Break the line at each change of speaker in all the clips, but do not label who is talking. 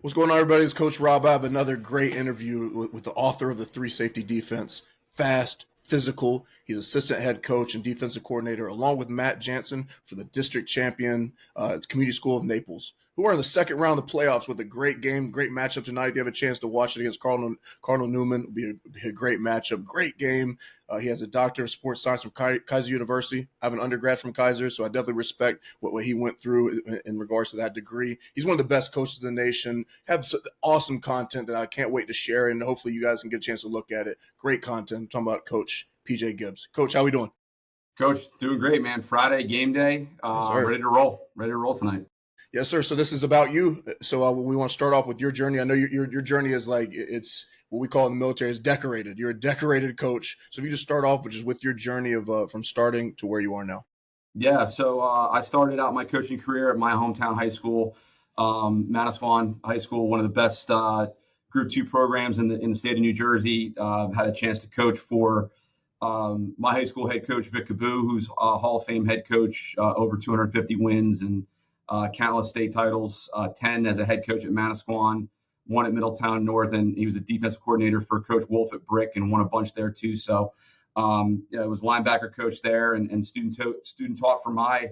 What's going on, everybody? It's Coach Rob. I have another great interview with the author of the 3-Safety Defense. Fast, physical. He's assistant head coach and defensive coordinator, along with Matt Jansen for the district champion Community School of Naples, who are in the second round of the playoffs with a great game, great matchup tonight. If you have a chance to watch it against Cardinal Newman, it'll be a great matchup, great game. He has a doctor of sports science from Kaiser University. I have an undergrad from Kaiser, so I definitely respect what he went through in regards to that degree. He's one of the best coaches in the nation. Have awesome content that I can't wait to share, and hopefully you guys can get a chance to look at it. Great content. I'm talking about Coach PJ Gibbs. Coach, how we doing?
Coach, doing great, man. Friday, game day.
Yes,
ready to roll. Ready to roll tonight.
Yes, sir. So this is about you. So we want to start off with your journey. I know your journey is like it's what we call in the military is decorated. You're a decorated coach. So if you just start off with your journey of from starting to where you are now.
Yeah. So I started out my coaching career at my hometown high school, Manasquan High School, one of the best Group 2 programs in the state of New Jersey. Had a chance to coach for my high school head coach, Vic Caboo, who's a Hall of Fame head coach, over 250 wins and countless state titles, 10 as a head coach at Manasquan, 1 at Middletown North, and he was a defensive coordinator for Coach Wolf at Brick and won a bunch there too. So I was linebacker coach there and student taught for my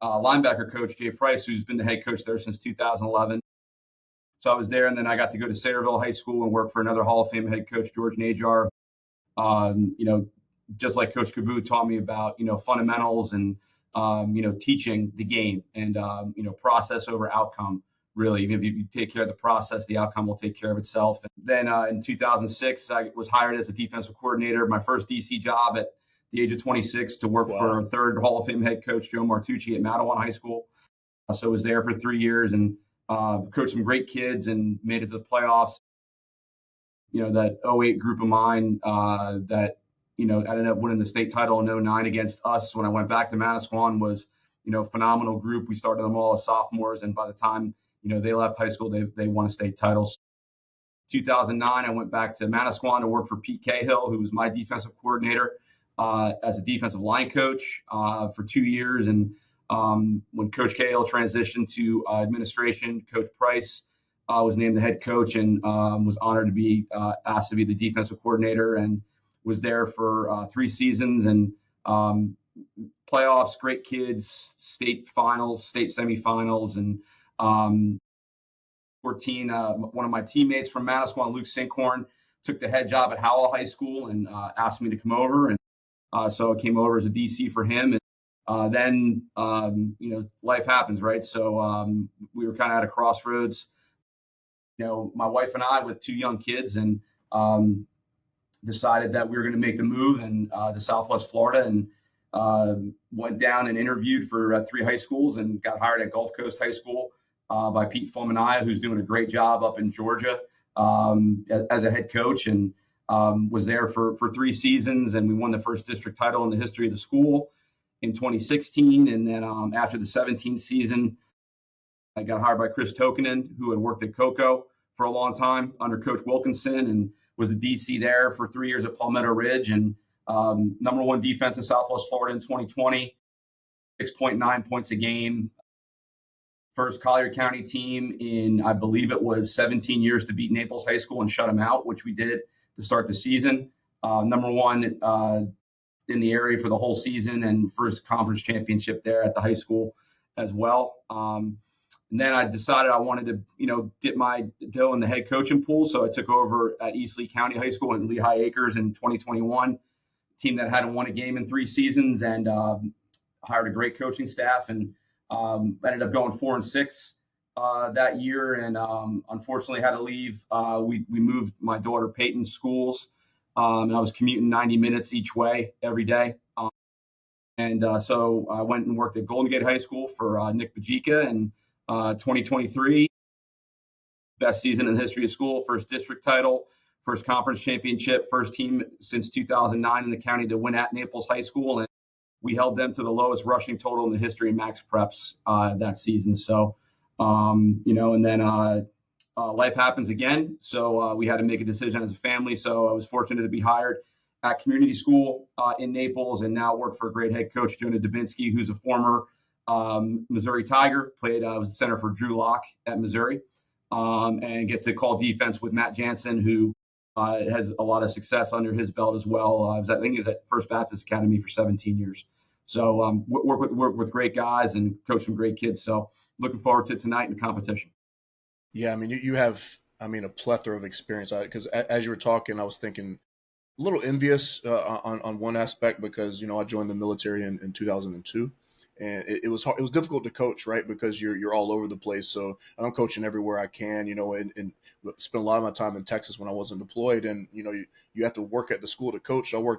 linebacker coach, Jay Price, who's been the head coach there since 2011. So I was there, and then I got to go to Sayreville High School and work for another Hall of Fame head coach, George Najar. Just like Coach Caboo taught me about, fundamentals and, teaching the game and, process over outcome. Really, even if you take care of the process, the outcome will take care of itself. And then in 2006, I was hired as a defensive coordinator, my first DC job at the age of 26 to work for a third Hall of Fame head coach, Joe Martucci at Matawan High School. So I was there for 3 years and coached some great kids and made it to the playoffs. That 08 group of mine that ended up winning the state title in 09 against us when I went back to Manasquan was, phenomenal group. We started them all as sophomores, and by the time, they left high school, they won a state title. 2009, I went back to Manasquan to work for Pete Cahill, who was my defensive coordinator as a defensive line coach for 2 years. And when Coach Cahill transitioned to administration, Coach Price was named the head coach and was honored to be asked to be the defensive coordinator, and was there for 3 seasons and playoffs, great kids, state finals, state semifinals. And 14, one of my teammates from Manasquan, Luke Sinkhorn, took the head job at Howell High School and asked me to come over. And so I came over as a DC for him. And then, life happens, right? So we were kind of at a crossroads. My wife and I with 2 young kids, and decided that we were going to make the move and to Southwest Florida, and went down and interviewed for 3 high schools and got hired at Gulf Coast High School by Pete Fulminaya, who's doing a great job up in Georgia as a head coach, and was there for 3 seasons. And we won the first district title in the history of the school in 2016. And then after the 17th season, I got hired by Chris Tokinen, who had worked at Cocoa for a long time under Coach Wilkinson, and was the DC there for 3 years at Palmetto Ridge, and number 1 defense in Southwest Florida in 2020, 6.9 points a game. First Collier County team in, I believe it was 17 years to beat Naples High School and shut them out, which we did to start the season. Number 1 in the area for the whole season, and first conference championship there at the high school as well. And then I decided I wanted to, dip my toe in the head coaching pool. So I took over at East Lee County High School in Lehigh Acres in 2021, a team that hadn't won a game in 3 seasons, and hired a great coaching staff, and ended up going 4-6 that year. And unfortunately had to leave. We moved my daughter Peyton's schools, and I was commuting 90 minutes each way every day. So I went and worked at Golden Gate High School for Nick Bajika, and 2023, best season in the history of school, first district title, first conference championship, first team since 2009 in the county to win at Naples High School. And we held them to the lowest rushing total in the history of max preps that season. So, and then life happens again. So we had to make a decision as a family. So I was fortunate to be hired at community school in Naples, and now work for a great head coach, Jonah Dubinsky, who's a former Missouri Tiger, was the center for Drew Lock at Missouri. and get to call defense with Matt Jansen, who has a lot of success under his belt as well. I think he was at First Baptist Academy for 17 years. So work with great guys and coach some great kids. So looking forward to tonight in the competition.
Yeah, I mean, you have, I mean, a plethora of experience. Because as you were talking, I was thinking a little envious on one aspect because I joined the military in 2002, and it was hard, it was difficult to coach, right? Because you're all over the place. So I'm coaching everywhere I can, and spent a lot of my time in Texas when I wasn't deployed, and you have to work at the school to coach. So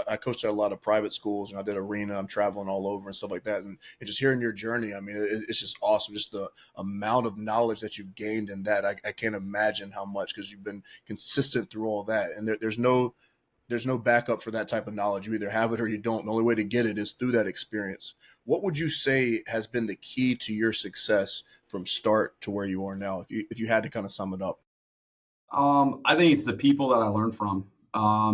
I coached at a lot of private schools, and I did arena. I'm traveling all over and stuff like that, and just hearing your journey, I mean, it's just awesome. Just the amount of knowledge that you've gained in that, I can't imagine how much, because you've been consistent through all that, and there's no backup for that type of knowledge. You either have it or you don't. The only way to get it is through that experience. What would you say has been the key to your success from start to where you are now, if you had to kind of sum it up?
I think it's the people that I learned from.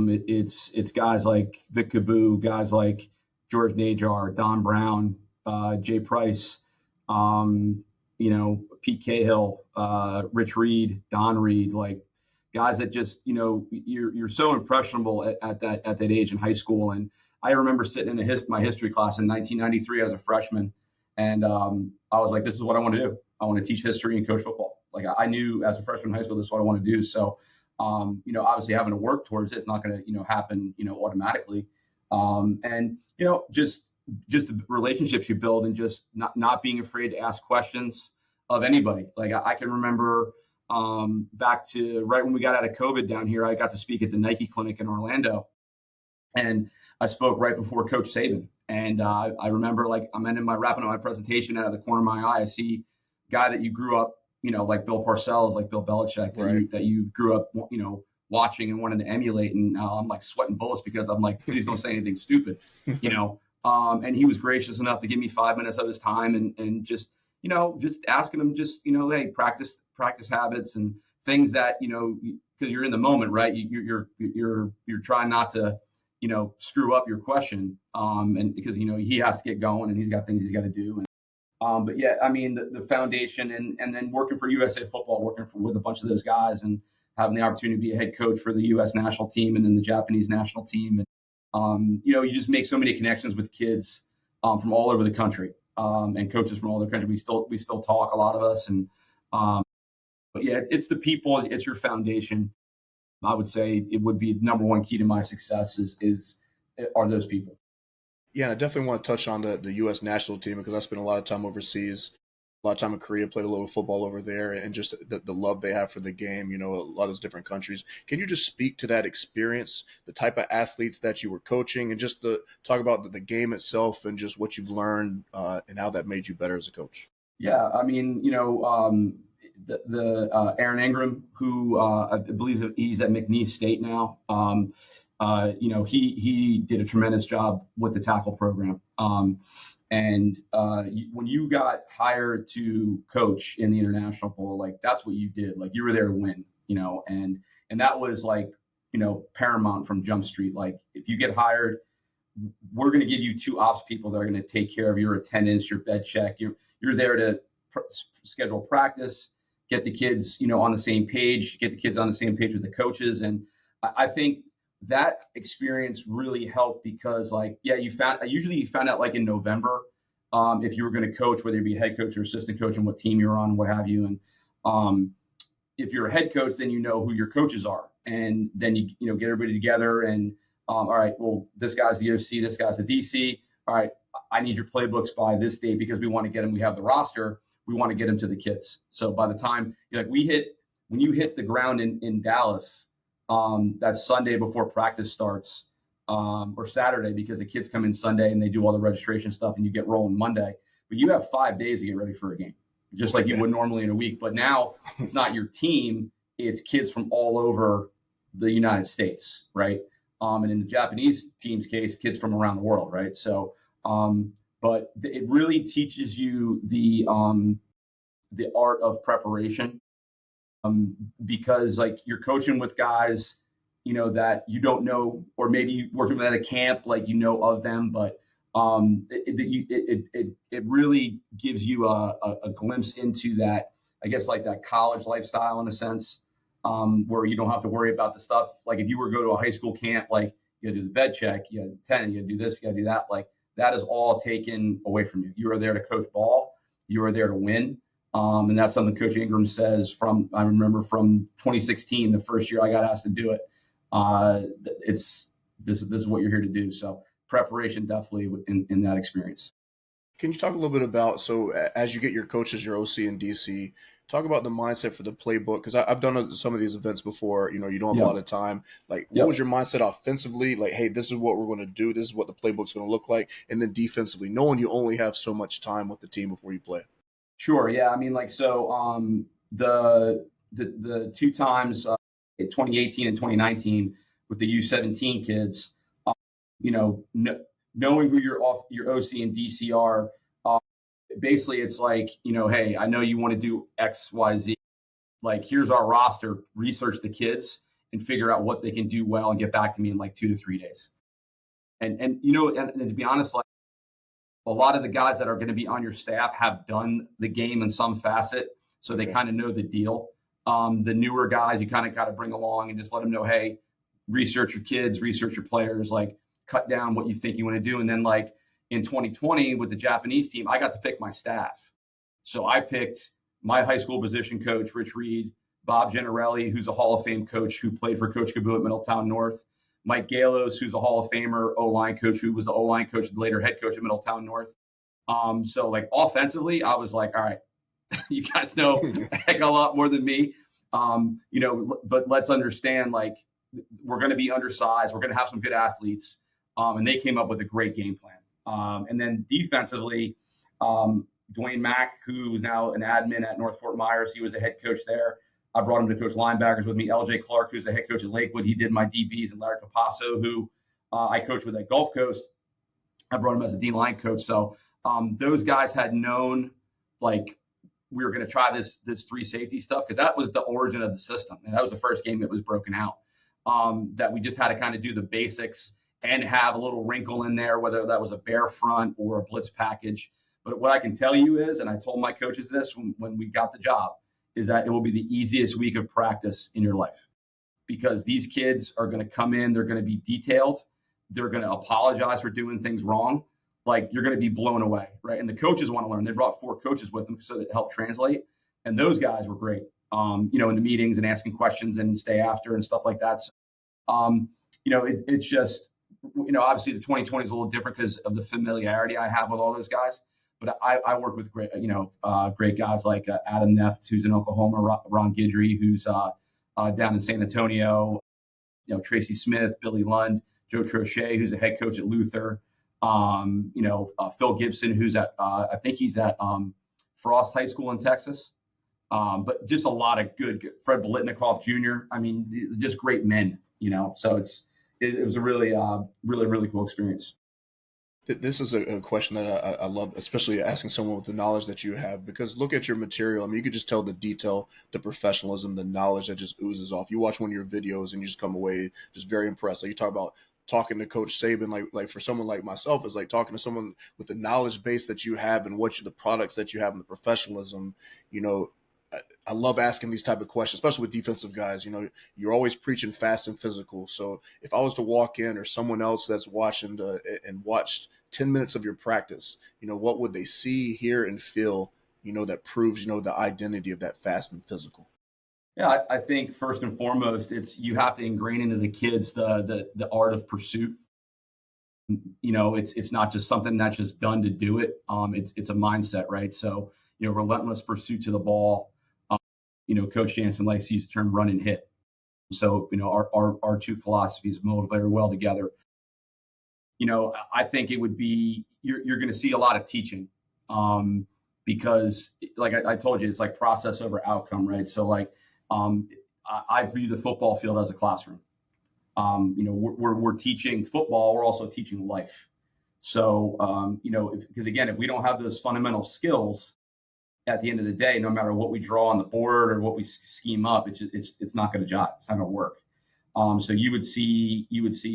It's guys like Vic Cabu, guys like George Najar, Don Brown, Jay Price, Pete Cahill, Rich Reed, Don Reed, like guys that just you're so impressionable at that age in high school. And I remember sitting in my history class in 1993 as a freshman, and I was like, this is what I want to do. I want to teach history and coach football. Like I knew as a freshman in high school, this is what I want to do. So, obviously having to work towards it, it's not going to, happen, automatically. And, just the relationships you build and just not being afraid to ask questions of anybody. Like I can remember back to right when we got out of COVID down here, I got to speak at the Nike clinic in Orlando, and I spoke right before Coach Saban. And I remember, like, I'm wrapping up my presentation. Out of the corner of my eye, I see a guy that you grew up, like Bill Parcells, like Bill Belichick, that you grew up, watching and wanted to emulate. And I'm like sweating bullets because I'm like, please don't say anything stupid, And he was gracious enough to give me 5 minutes of his time and just, just asking him, just, hey, practice habits and things that, because you're in the moment, right? You're trying not to, screw up your question. And because, he has to get going and he's got things he's got to do. But yeah, I mean, the foundation and then working for USA Football, with a bunch of those guys and having the opportunity to be a head coach for the U.S. national team and then the Japanese national team. And, you just make so many connections with kids from all over the country and coaches from all over the country. We still talk, a lot of us. And but yeah, it's the people, it's your foundation. I would say it would be number one key to my success are those people.
Yeah, and I definitely want to touch on the U.S. national team because I spent a lot of time overseas, a lot of time in Korea, played a little football over there, and just the love they have for the game, a lot of those different countries. Can you just speak to that experience, the type of athletes that you were coaching, and just talk about the game itself and just what you've learned and how that made you better as a coach?
Yeah, I mean, the Aaron Ingram, who I believe he's at McNeese State now. He did a tremendous job with the tackle program. And when you got hired to coach in the International Bowl, like that's what you did. Like you were there to win, and that was like, paramount from Jump Street. Like if you get hired, we're going to give you two ops people that are going to take care of your attendance, your bed check. You're there to schedule practice, get the kids, on the same page, get the kids on the same page with the coaches. And I think that experience really helped because, like, yeah, you found out like in November if you were going to coach, whether you be a head coach or assistant coach and what team you're on, what have you. And if you're a head coach, then you know who your coaches are. And then you get everybody together and all right, well, this guy's the OC, this guy's the DC. All right, I need your playbooks by this date because we want to get them. We have the roster. We want to get them to the kids. So by the time when you hit the ground in Dallas, that Sunday before practice starts, or Saturday, because the kids come in Sunday and they do all the registration stuff and you get rolling Monday, but you have 5 days to get ready for a game, just like you would normally in a week. But now it's not your team, it's kids from all over the United States, right? And in the Japanese team's case, kids from around the world, right? So, but it really teaches you the art of preparation, because like you're coaching with guys, that you don't know, or maybe you working with at a camp, like of them, but it really gives you a glimpse into that I guess, like that college lifestyle in a sense, where you don't have to worry about the stuff. Like if you were to go to a high school camp, like you gotta do the bed check, you gotta attend, you gotta do this, you gotta do that. Like that is all taken away from you. You are there to coach ball. You are there to win. And that's something Coach Ingram says I remember from 2016, the first year I got asked to do it. This is what you're here to do. So preparation definitely in that experience.
Can you talk a little bit about, so as you get your coaches, your OC and DC, talk about the mindset for the playbook? Because I've done some of these events before. You don't have a lot of time. Like, what was your mindset offensively? Like, hey, this is what we're going to do. This is what the playbook's going to look like. And then defensively, knowing you only have so much time with the team before you play.
Sure. Yeah. I mean, like, so the two times, 2018 and 2019 with the U17 kids, knowing who your OC and DC are, basically it's like, hey, I know you want to do X, Y, Z. Like, here's our roster, research the kids and figure out what they can do well and get back to me in like 2 to 3 days. And to be honest, like a lot of the guys that are going to be on your staff have done the game in some facet. So they kind of know the deal. The newer guys, you kind of got to bring along and just let them know, hey, research your kids, research your players, like cut down what you think you want to do. And then like in 2020 with the Japanese team, I got to pick my staff. So I picked my high school position coach, Rich Reed, Bob Generelli, who's a Hall of Fame coach who played for Coach Cabu at Middletown North, Mike Galos, who's a Hall of Famer O-line coach, who was the O-line coach, later head coach at Middletown North. So like offensively, I was like, all right, you guys know a heck of a lot more than me. But let's understand, like, we're going to be undersized. We're going to have some good athletes. And they came up with a great game plan. And then defensively, Dwayne Mack, who is now an admin at North Fort Myers, he was a head coach there. I brought him to coach linebackers with me. LJ Clark, who's the head coach at Lakewood, he did my DBs, and Larry Capasso, who I coached with at Gulf Coast. I brought him as a D line coach. So those guys had known, like, we were going to try this 3 safety stuff, because that was the origin of the system. And that was the first game that was broken out, that we just had to kind of do the basics and have a little wrinkle in there, whether that was a bear front or a blitz package. But what I can tell you is, and I told my coaches this when we got the job, is that it will be the easiest week of practice in your life, because these kids are going to come in, they're going to be detailed, they're going to apologize for doing things wrong. Like, you're going to be blown away, right? And the coaches want to learn. They brought 4 coaches with them so that helped translate. And those guys were great, in the meetings and asking questions and stay after and stuff like that. So, it's just, obviously the 2020 is a little different because of the familiarity I have with all those guys. But I work with great, great guys like Adam Neff, who's in Oklahoma, Ron Guidry, who's down in San Antonio, Tracy Smith, Billy Lund, Joe Trochet, who's a head coach at Luther, Phil Gibson, who's I think he's at Frost High School in Texas. But just a lot of good Fred Bolitnikoff Jr. I mean, just great men, so it was a really, really cool experience.
This is a question that I love, especially asking someone with the knowledge that you have, because look at your material. I mean, you could just tell the detail, the professionalism, the knowledge that just oozes off. You watch one of your videos and you just come away just very impressed. Like, you talk about talking to Coach Saban, like for someone like myself, is like talking to someone with the knowledge base that you have and the products that you have and the professionalism. I love asking these type of questions, especially with defensive guys. You're always preaching fast and physical. So if I was to walk in, or someone else that's watching and watched 10 minutes of your practice, what would they see, hear, and feel, that proves, the identity of that fast and physical?
Yeah, I think first and foremost, you have to ingrain into the kids the art of pursuit. It's not just something that's just done to do it. It's a mindset, right? So, relentless pursuit to the ball. Coach Jansen likes to use the term run and hit. So, our 2 philosophies mold very well together. I think it would be, you're going to see a lot of teaching, because like I told you, it's like process over outcome, right? So like, I view the football field as a classroom. We're teaching football, we're also teaching life. So, because again, if we don't have those fundamental skills, at the end of the day, no matter what we draw on the board or what we scheme up, it's not going to jive. It's not going to work. So you would see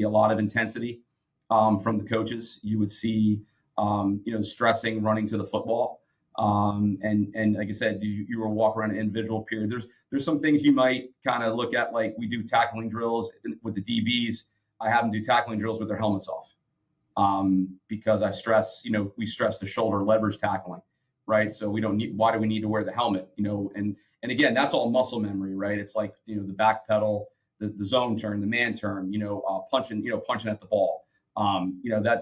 a lot of intensity from the coaches. You would see, stressing running to the football. And like I said, you will walk around an individual period. There's some things you might kind of look at, like we do tackling drills with the DBs. I have them do tackling drills with their helmets off, because I stress, we stress the shoulder leverage tackling, right? So we don't need, why do we need to wear the helmet? And again, that's all muscle memory, right? It's like, the back pedal, the zone turn, the man turn, punching at the ball.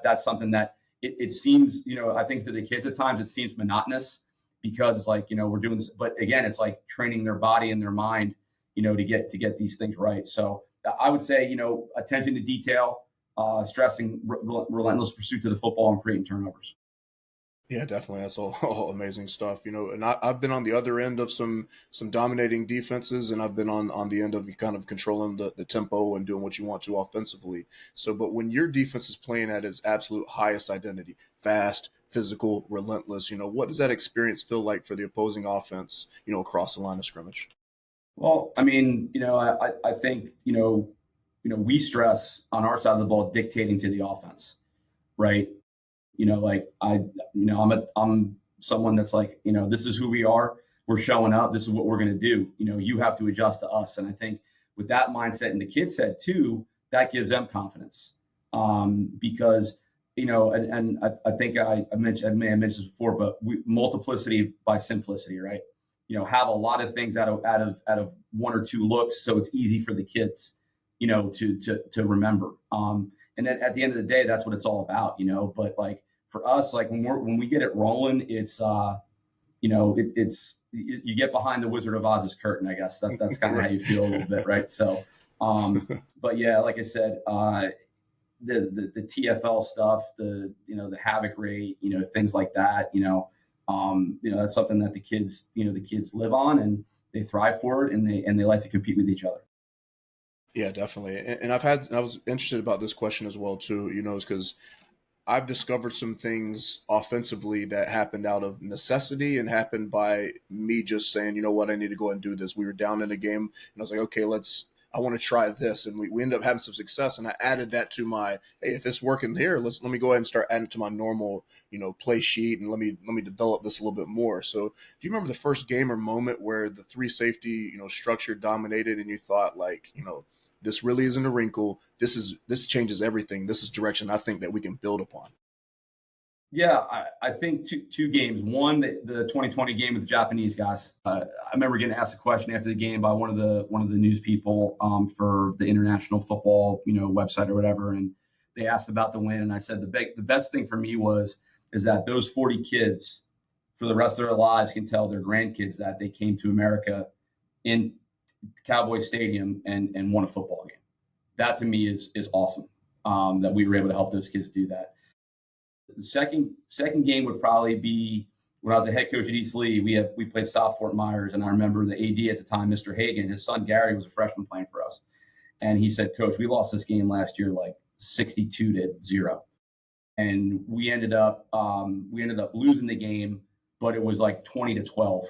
That's something that it seems, I think to the kids at times, it seems monotonous because it's like, we're doing this, but again, it's like training their body and their mind, to get these things right. So I would say, attention to detail, stressing relentless pursuit to the football and creating turnovers.
Yeah, definitely. That's all amazing stuff, And I've been on the other end of some dominating defenses, and I've been on the end of kind of controlling the tempo and doing what you want to offensively. So, but when your defense is playing at its absolute highest identity, fast, physical, relentless, what does that experience feel like for the opposing offense, across the line of scrimmage?
Well, I mean, I think, we stress on our side of the ball dictating to the offense, right? Like I'm someone that's like, this is who we are. We're showing up. This is what we're going to do. You have to adjust to us. And I think with that mindset, and the kid said too, that gives them confidence. Because, I think I mentioned, I may have mentioned this before, but multiplicity by simplicity, right? Have a lot of things out of one or two looks. So it's easy for the kids, to remember. And then at the end of the day, that's what it's all about, but like for us, like when we get it rolling, it's, it's, you get behind the Wizard of Oz's curtain, I guess that's kind of how you feel a little bit. Right. So, but yeah, like I said, the TFL stuff, the havoc rate, things like that, that's something that the kids live on, and they thrive for it, and they like to compete with each other.
Yeah, definitely. And I was interested about this question as well too, is because I've discovered some things offensively that happened out of necessity and happened by me just saying, you know what, I need to go and do this. We were down in a game and I was like, okay, I want to try this. And we ended up having some success. And I added that to my, hey, if it's working here, let me go ahead and start adding it to my normal, play sheet, and let me develop this a little bit more. So do you remember the first game or moment where the three safety, structure dominated and you thought like, this really isn't a wrinkle. This changes everything. This is direction I think that we can build upon.
Yeah, I think two games. One, the 2020 game with the Japanese guys. I remember getting asked a question after the game by one of the news people, for the international football website or whatever, and they asked about the win, and I said the best thing for me is that those 40 kids for the rest of their lives can tell their grandkids that they came to America in Cowboy Stadium and won a football game. That to me is awesome, that we were able to help those kids do that. The second game would probably be when I was a head coach at East Lee. We played South Fort Myers, and I remember the AD at the time, Mr. Hagan. His son Gary was a freshman playing for us, and he said, "Coach, we lost this game last year like 62-0, and we ended up losing the game, but it was like 20-12."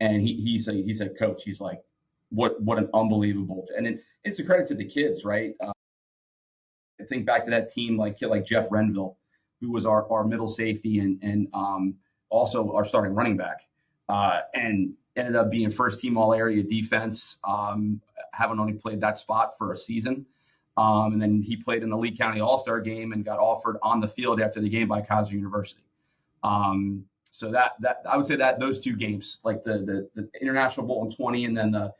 And he said, "Coach, he's like, what an unbelievable," and it's a credit to the kids, right? I think back to that team, like kid like Jeff Renville, who was our middle safety and also our starting running back, and ended up being first team all area defense, having only played that spot for a season. And then he played in the Lee County All-Star game and got offered on the field after the game by Kaiser University. So that I would say that those two games, like the International Bowl in 20, and then the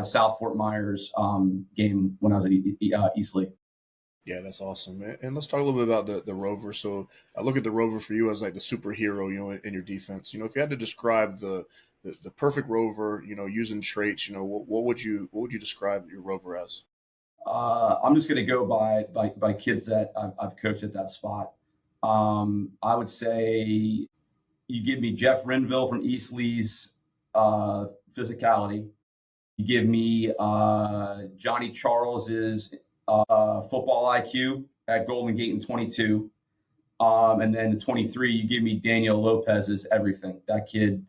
South Fort Myers game when I was at East Lee.
Yeah, that's awesome. And let's talk a little bit about the Rover. So I look at the Rover for you as like the superhero, in your defense. If you had to describe the perfect Rover, using traits, what would you describe your Rover as?
I'm just going to go by kids that I've coached at that spot. I would say you give me Jeff Renville from East Lee's physicality. You give me Johnny Charles's football IQ at Golden Gate in 22. And then in 23, you give me Daniel Lopez's everything. That kid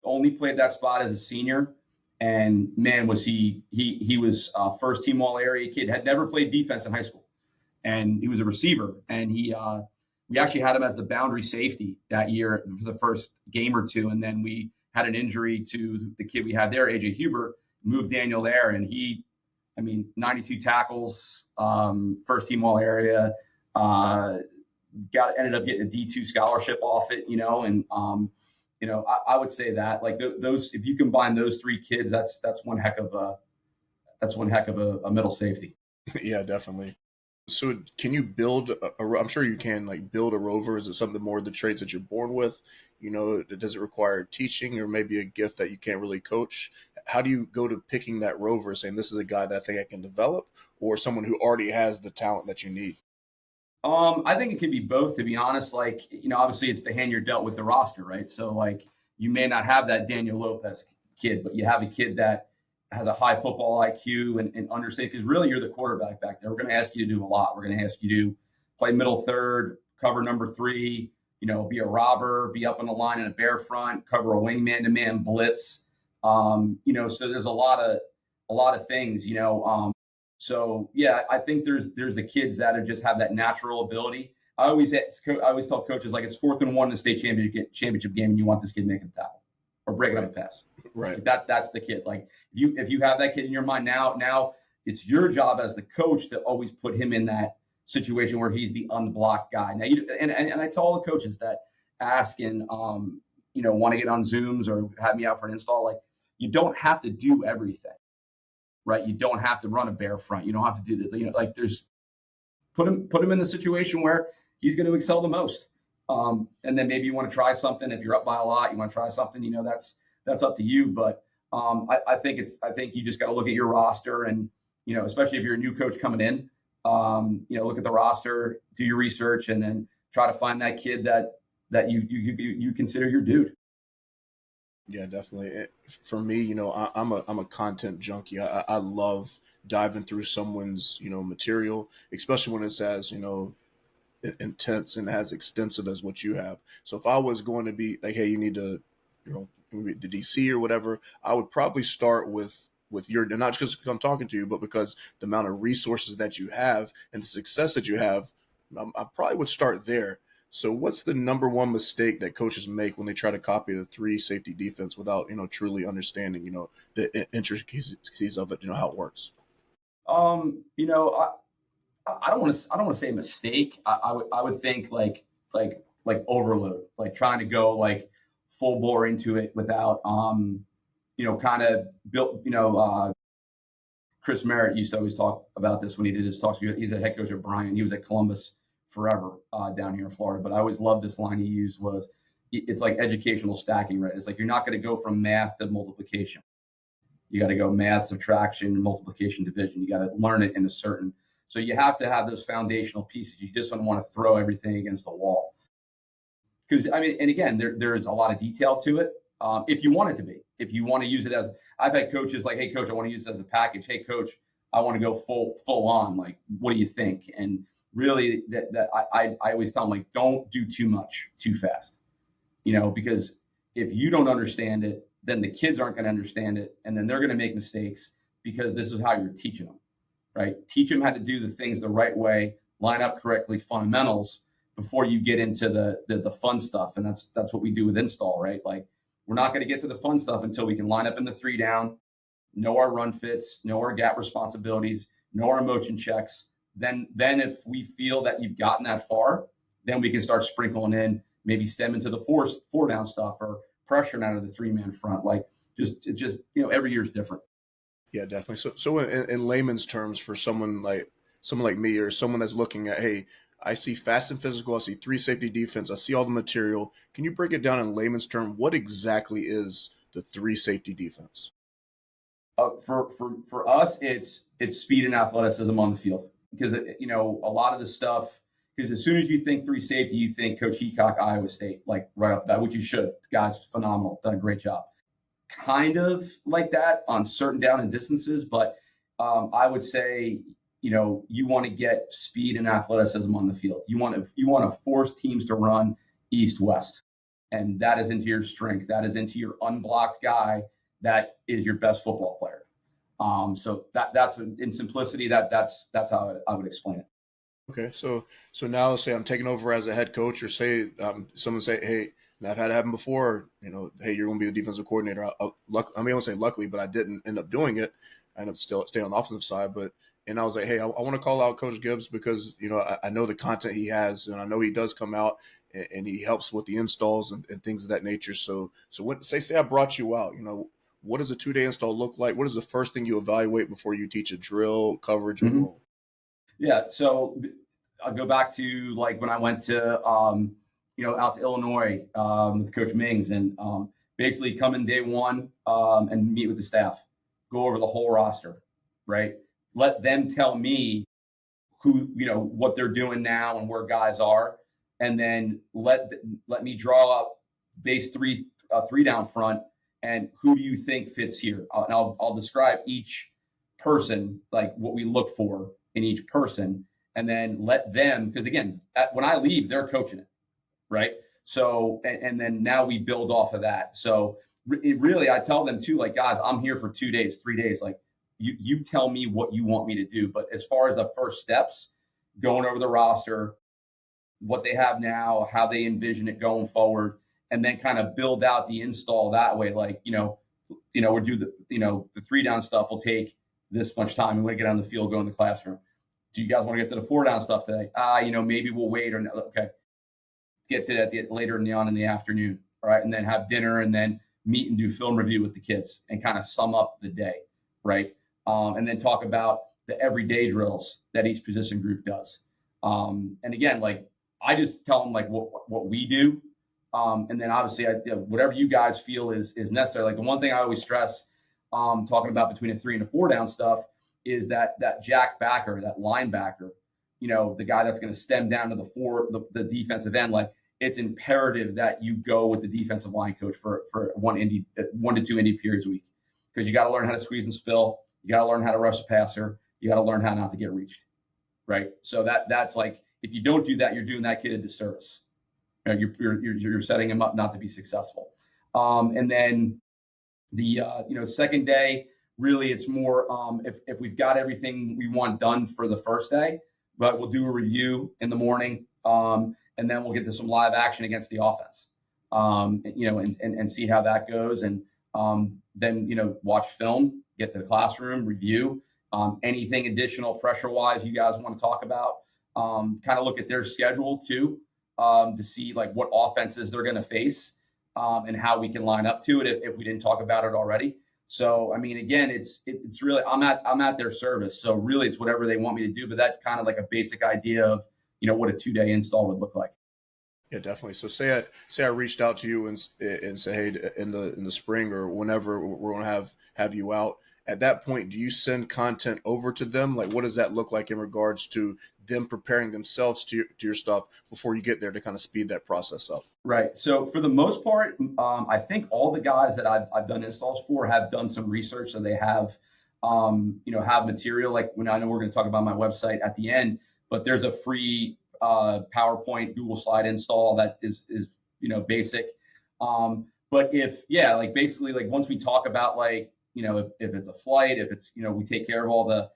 only played that spot as a senior. And man, was he was first team all area kid, had never played defense in high school. And he was a receiver. And we actually had him as the boundary safety that year for the first game or two. And then we had an injury to the kid we had there, AJ Huber, moved Daniel there. And he, I mean, 92 tackles, first team all area, ended up getting a D2 scholarship off it, and, I would say that like those, if you combine those three kids, that's one heck of a middle safety.
Yeah, definitely. So can you build I'm sure you can like build a rover. Is it something more of the traits that you're born with? Does it require teaching or maybe a gift that you can't really coach? How do you go to picking that rover, saying this is a guy that I think I can develop, or someone who already has the talent that you need?
I think it can be both, to be honest. Like, obviously it's the hand you're dealt with the roster, right? So like you may not have that Daniel Lopez kid, but you have a kid that has a high football IQ and understand, because really you're the quarterback back there. We're going to ask you to do a lot. We're going to ask you to play middle third, cover number 3, be a robber, be up on the line in a bear front, cover a wing man-to-man blitz. So there's a lot of things, so yeah, I think there's the kids that just have that natural ability. I always tell coaches, like, it's 4th and 1 in the state championship game, and you want this kid making a tackle or breaking up a pass.
Right.
Like that's the kid. Like if you have that kid in your mind now it's your job as the coach to always put him in that situation where he's the unblocked guy. Now and I tell all the coaches that ask and want to get on Zooms or have me out for an install, like, you don't have to do everything. Right. You don't have to run a bear front. You don't have to do that. Like there's put him in the situation where he's going to excel the most. And then maybe you want to try something. If you're up by a lot, you want to try something, that's up to you. But I think you just got to look at your roster and, especially if you're a new coach coming in, look at the roster, do your research, and then try to find that kid that you consider your dude.
Yeah, definitely. For me, I'm a content junkie. I love diving through someone's, material, especially when it's as, intense and as extensive as what you have. So if I was going to be like, hey, you need to, the DC or whatever, I would probably start with your, and not just because I'm talking to you, but because the amount of resources that you have and the success that you have, I probably would start there. So what's the number one mistake that coaches make when they try to copy the 3 safety defense without, truly understanding, the intricacies of it, how it works?
I don't want to say mistake. I would think like overload, like trying to go like full bore into it without kind of built. Chris Merritt used to always talk about this when he did his talks. He's a head coach at Bryant. He was at Columbus forever down here in Florida. But I always loved this line he used was, it's like educational stacking, right? It's like you're not going to go from math to multiplication. You got to go math, subtraction, multiplication, division. You got to learn it in a certain. So you have to have those foundational pieces. You just don't want to throw everything against the wall. Because, and again, there is a lot of detail to it. If you want it to be, if you want to use it as, I've had coaches like, hey, coach, I want to use it as a package. Hey, coach, I want to go full on. Like, what do you think? And really, I always tell them, like, don't do too much too fast. Because if you don't understand it, then the kids aren't going to understand it, and then they're going to make mistakes because this is how you're teaching them, right? Teach them how to do the things the right way, line up correctly, fundamentals, before you get into the fun stuff. And that's what we do with install, right? Like, we're not going to get to the fun stuff until we can line up in the 3 down, know our run fits, know our gap responsibilities, know our motion checks. Then if we feel that you've gotten that far, then we can start sprinkling in, maybe stem into the 4 down stuff or pressuring out of the 3-man front. Like, just every year is different.
Yeah, definitely. So in layman's terms, for someone like me or someone that's looking at, hey, I see fast and physical, I see 3 safety defense, I see all the material. Can you break it down in layman's term? What exactly is the 3 safety defense?
For us, it's speed and athleticism on the field, because a lot of the stuff. Because as soon as you think 3 safety, you think Coach Heacock, Iowa State, like right off the bat, which you should. The guy's phenomenal, done a great job. Kind of like that on certain down and distances, but I would say, you want to get speed and athleticism on the field. You want to force teams to run east-west, and that is into your strength. That is into your unblocked guy. That is your best football player. So that's in simplicity. That's how I would explain it.
Okay, so now say I'm taking over as a head coach, or say someone say, hey, and I've had it happen before. Hey, you're going to be the defensive coordinator. I mean, I won't say luckily, but I didn't end up doing it. I ended up still staying on the offensive side, and I was like, hey, I want to call out Coach Gibbs because I know the content he has, and I know he does come out and he helps with the installs and things of that nature. So what say I brought you out, what does a 2-day install look like? What is the first thing you evaluate before you teach a drill, coverage, or
Mm-hmm.
roll?
Yeah. So I'll go back to like when I went to, out to Illinois with Coach Mings, and basically come in day one and meet with the staff, go over the whole roster, right? Let them tell me who, what they're doing now and where guys are. And then let me draw up base three down front. And who do you think fits here? I'll describe each person, like what we look for in each person, and then let them, because again, when I leave, they're coaching it, right? So, and then now we build off of that. So really, I tell them too, like, guys, I'm here for 2 days, 3 days. Like, you tell me what you want me to do. But as far as the first steps, going over the roster, what they have now, how they envision it going forward, and then kind of build out the install that way. Like, we'll do the three down stuff will take this much time. We want to get on the field, go in the classroom. Do you guys want to get to the four down stuff today? Maybe we'll wait, or no. Okay, get to that later in the afternoon. All right. And then have dinner and then meet and do film review with the kids and kind of sum up the day. Right. And then talk about the everyday drills that each position group does. And again, like, I just tell them like what we do. And then obviously whatever you guys feel is necessary. Like, the one thing I always stress, talking about between a 3 and a 4 down stuff, is that jack backer, that linebacker, the guy that's going to stem down to the defensive end. Like, it's imperative that you go with the defensive line coach for 1 to 2 indie periods a week, because you got to learn how to squeeze and spill. You got to learn how to rush a passer. You got to learn how not to get reached. Right. So that's like, if you don't do that, you're doing that kid a disservice. You're setting him up not to be successful. And then the second day, really, it's more if we've got everything we want done for the first day, but we'll do a review in the morning, and then we'll get to some live action against the offense, and see how that goes, and then watch film, get to the classroom, review anything additional pressure wise you guys want to talk about, kind of look at their schedule too, to see like what offenses they're going to face. And how we can line up to it if we didn't talk about it already. So, I mean, again, it's really, I'm at their service. So really, it's whatever they want me to do. But that's kind of like a basic idea of what a 2-day install would look like.
Yeah, definitely. So say I reached out to you and say, hey, in the spring or whenever we're going to have you out. At that point, do you send content over to them? Like, what does that look like in regards to them preparing themselves to your stuff before you get there to kind of speed that process up?
Right. So for the most part, I think all the guys that I've done installs for have done some research, so they have, have material. Like, when I know we're going to talk about my website at the end, but there's a free PowerPoint Google Slide install that is basic. But like, basically, like, once we talk about, like, if it's a flight, if it's we take care of all the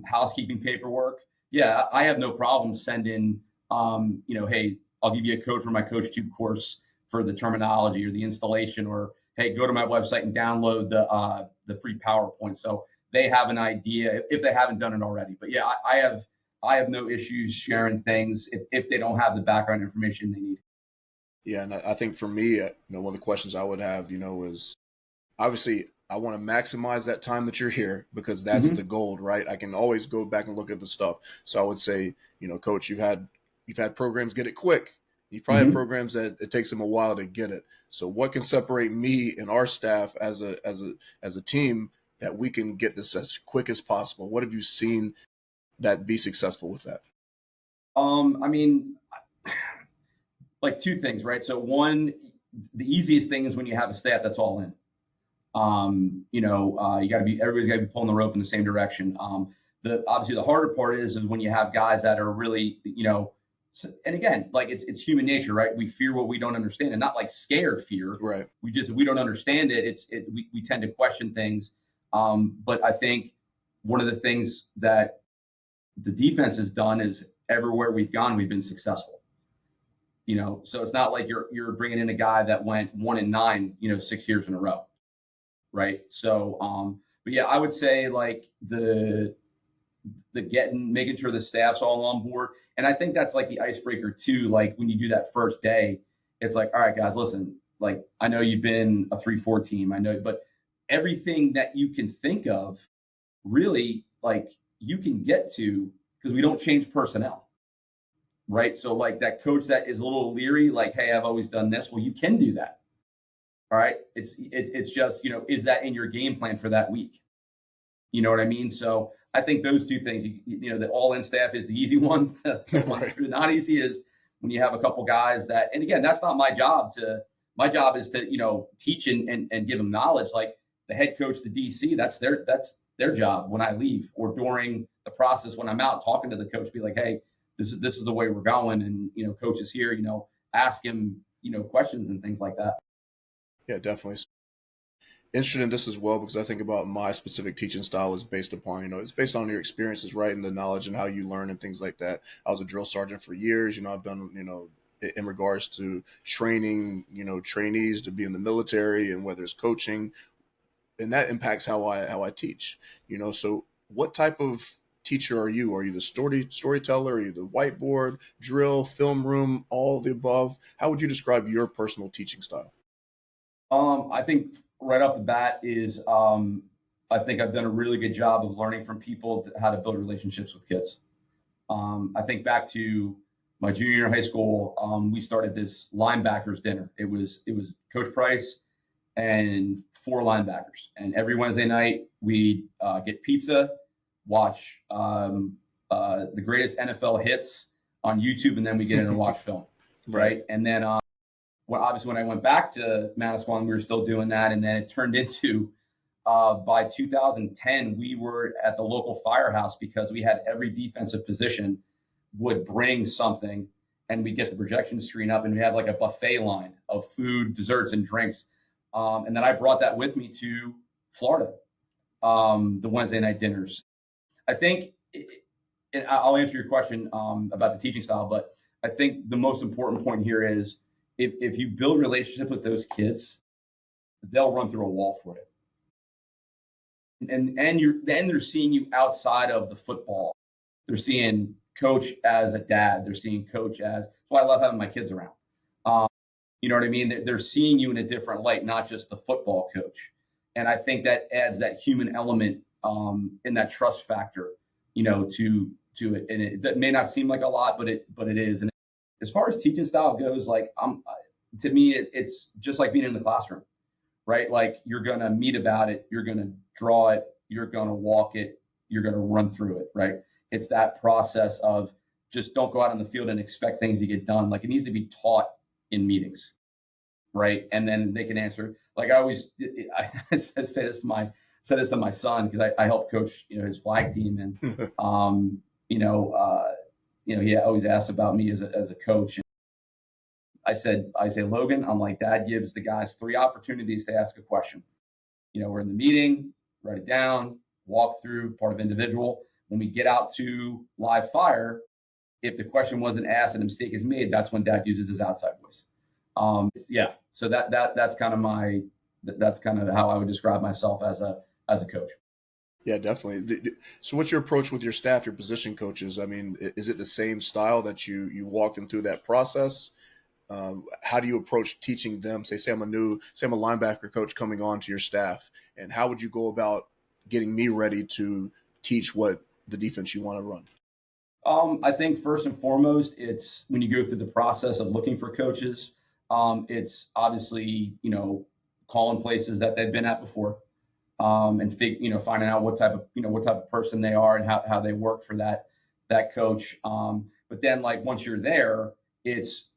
housekeeping paperwork. Yeah, I have no problem sending hey, I'll give you a code for my CoachTube course for the terminology or the installation, or hey, go to my website and download the free PowerPoint, so they have an idea if they haven't done it already. But yeah, I have no issues sharing things if they don't have the background information they need.
Yeah, and I think for me, one of the questions I would have, is obviously I want to maximize that time that you're here because that's
Mm-hmm.
the gold, right? I can always go back and look at the stuff. So I would say, coach, you've had programs get it quick. You probably have
Mm-hmm.
programs that it takes them a while to get it. So what can separate me and our staff as a team that we can get this as quick as possible? What have you seen that be successful with that?
I mean, like, two things, right? So one, the easiest thing is when you have a staff that's all in. Everybody's got to be pulling the rope in the same direction. Obviously the harder part is when you have guys that are really, and again, like, it's human nature, right? We fear what we don't understand, and not like scared fear.
Right.
We don't understand it. We tend to question things. But I think one of the things that the defense has done is everywhere we've gone, we've been successful. So it's not like you're bringing in a guy that went 1-9, 6 years in a row, right? So, but yeah, I would say like making sure the staff's all on board, and I think that's like the icebreaker too. Like when you do that first day, it's like, all right, guys, listen. Like I know you've been a 3-4 team, I know, but everything that you can think of, really, like you can get to because we don't change personnel. Right. So like that coach that is a little leery, like, hey, I've always done this. Well, you can do that. All right. It's just, is that in your game plan for that week? You know what I mean? So I think those two things, the all in staff is the easy one.
Right.
The not easy is when you have a couple guys that, and again, that's not my job my job is to, teach and give them knowledge. Like the head coach, the DC, that's their job when I leave or during the process when I'm out talking to the coach, be like, hey, this is the way we're going. And, coach is here, ask him, questions and things like that.
Yeah, definitely. Interested in this as well because I think about my specific teaching style is based upon, it's based on your experiences, right? And the knowledge and how you learn and things like that. I was a drill sergeant for years. I've done, in regards to training, trainees to be in the military and whether it's coaching, and that impacts how I teach, So what type of teacher are you? Are you the storyteller? Are you the whiteboard, drill, film room, all of the above? How would you describe your personal teaching style?
I think right off the bat is I think I've done a really good job of learning from people how to build relationships with kids. I think back to my junior year in high school, we started this linebackers dinner. It was Coach Price and 4 linebackers, and every Wednesday night we get pizza, watch the greatest NFL hits on YouTube, and then we get in and watch film, right? And then obviously when I went back to Manasquan, we were still doing that, and then it turned into by 2010 we were at the local firehouse because we had every defensive position would bring something, and we get the projection screen up, and we have like a buffet line of food, desserts, and drinks. And then I brought that with me to Florida, the Wednesday night dinners. I think, and I'll answer your question about the teaching style, but I think the most important point here is if you build relationships with those kids, they'll run through a wall for it. And then they're seeing you outside of the football. They're seeing coach as a dad. They're seeing coach as, that's why I love having my kids around. You know what I mean? They're seeing you in a different light, not just the football coach. And I think that adds that human element in that trust factor, to it. And that may not seem like a lot, but it is. And as far as teaching style goes, like to me, it's just like being in the classroom, right? Like you're going to meet about it. You're going to draw it. You're going to walk it. You're going to run through it, right? It's that process of just don't go out on the field and expect things to get done. Like it needs to be taught in meetings, right? And then they can answer. Like I say this to my son because I help coach, his flag team, and he always asks about me as a coach. And I say, Logan, I'm like, Dad gives the guys 3 opportunities to ask a question. We're in the meeting, write it down, walk through, part of individual. When we get out to live fire, if the question wasn't asked and a mistake is made, that's when Dad uses his outside voice. So that's kind of how I would describe myself as a coach.
Yeah, definitely. So what's your approach with your staff, your position coaches? I mean, is it the same style that you walk them through that process? How do you approach teaching them? Say I'm a linebacker coach coming on to your staff, and how would you go about getting me ready to teach what the defense you want to run?
I think first and foremost, it's when you go through the process of looking for coaches, it's obviously, calling places that they've been at before, and finding out what type of person they are and how they work for that coach. But then like once you're there, it's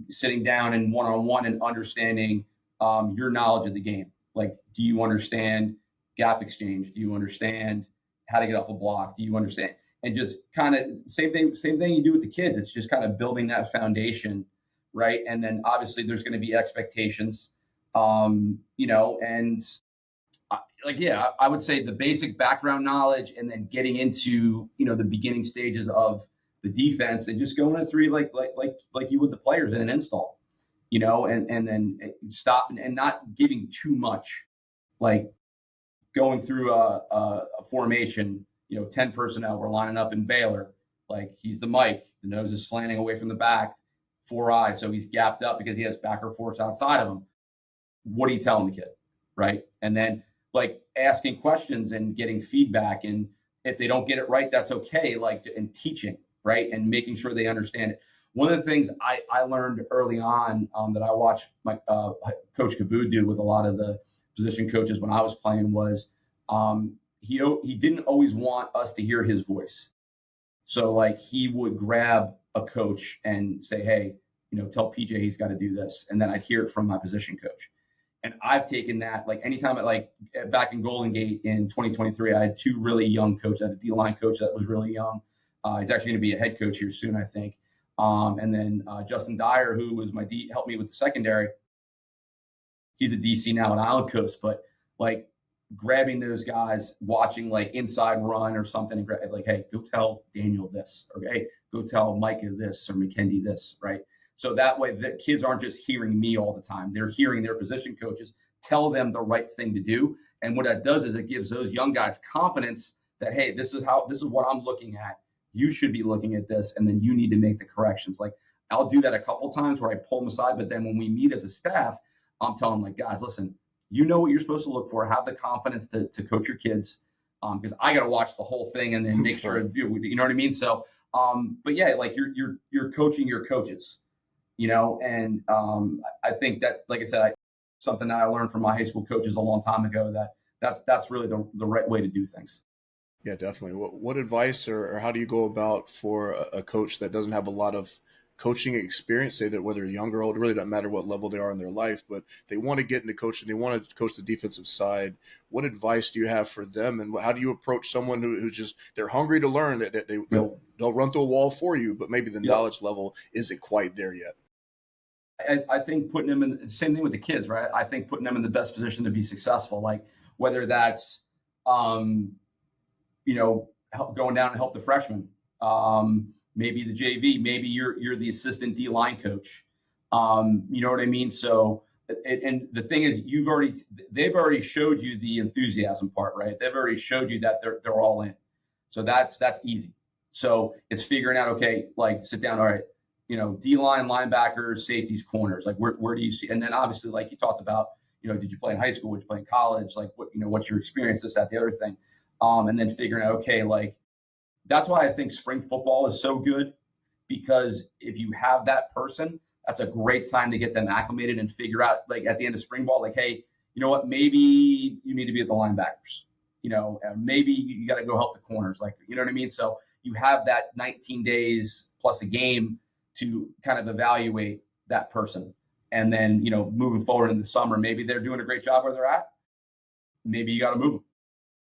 sitting down and one-on-one and understanding your knowledge of the game. Like, do you understand gap exchange? Do you understand how to get off a block? Do you understand? And just kind of same thing you do with the kids. It's just kind of building that foundation, right? And then obviously there's going to be expectations, and I would say the basic background knowledge, and then getting into the beginning stages of the defense, and just going to three like you would the players in an install, and then stop and not giving too much, like going through a formation, 10 personnel. We're lining up in Baylor. Like he's the Mike, the nose is slanting away from the back, 4 eyes. So he's gapped up because he has backer force outside of him. What are you telling the kid? Right. And then like asking questions and getting feedback. And if they don't get it right, that's okay. Like, and teaching, right. And making sure they understand it. One of the things I learned early on that I watched my Coach Kaboo do with a lot of the position coaches when I was playing was he didn't always want us to hear his voice. So like he would grab a coach and say, hey, tell PJ he's got to do this. And then I'd hear it from my position coach. And I've taken that, like anytime back in Golden Gate in 2023, I had 2 really young coaches. I had a D-line coach that was really young. He's actually going to be a head coach here soon, I think. And then Justin Dyer, who was my helped me with the secondary. He's a DC now at Island Coast, but like grabbing those guys, watching like inside run or something, and like, hey, go tell Daniel this, or hey, go tell Micah this or McKendy this, right? So that way the kids aren't just hearing me all the time. They're hearing their position coaches tell them the right thing to do. And what that does is it gives those young guys confidence that, hey, this is what I'm looking at. You should be looking at this, and then you need to make the corrections. Like I'll do that a couple times where I pull them aside, but then when we meet as a staff, I'm telling them like, guys, listen, you know what you're supposed to look for. Have the confidence to coach your kids, because I got to watch the whole thing and then make sure you know what I mean. So, but yeah, like you're coaching your coaches, and I think that, like I said, something that I learned from my high school coaches a long time ago, that's really the right way to do things.
Yeah, definitely. What advice or how do you go about for a coach that doesn't have a lot of coaching experience, say that whether younger or older, really doesn't matter what level they are in their life, but they want to get into coaching, they want to coach the defensive side. What advice do you have for them? And how do you approach someone who's just, they're hungry to learn, that they'll run through a wall for you, but maybe the knowledge level isn't quite there yet?
I think putting them in, same thing with the kids, right? I think putting them in the best position to be successful, like whether that's, going down and help the freshmen, maybe the JV, maybe you're the assistant D-line coach. You know what I mean? So, and the thing is, they've already showed you the enthusiasm part, right? They've already showed you that they're all in. So that's easy. So it's figuring out, okay, like sit down. All right. D-line, linebackers, safeties, corners, like where do you see? And then obviously, like you talked about, did you play in high school? Did you play in college? Like what's your experience? This, that, the other thing. And then figuring out, okay, like, that's why I think spring football is so good, because if you have that person, that's a great time to get them acclimated and figure out, like at the end of spring ball, like, hey, you know what, maybe you need to be at the linebackers, and maybe you got to go help the corners, like, you know what I mean? So you have that 19 days plus a game to kind of evaluate that person. And then, moving forward in the summer, maybe they're doing a great job where they're at. Maybe you got to move them.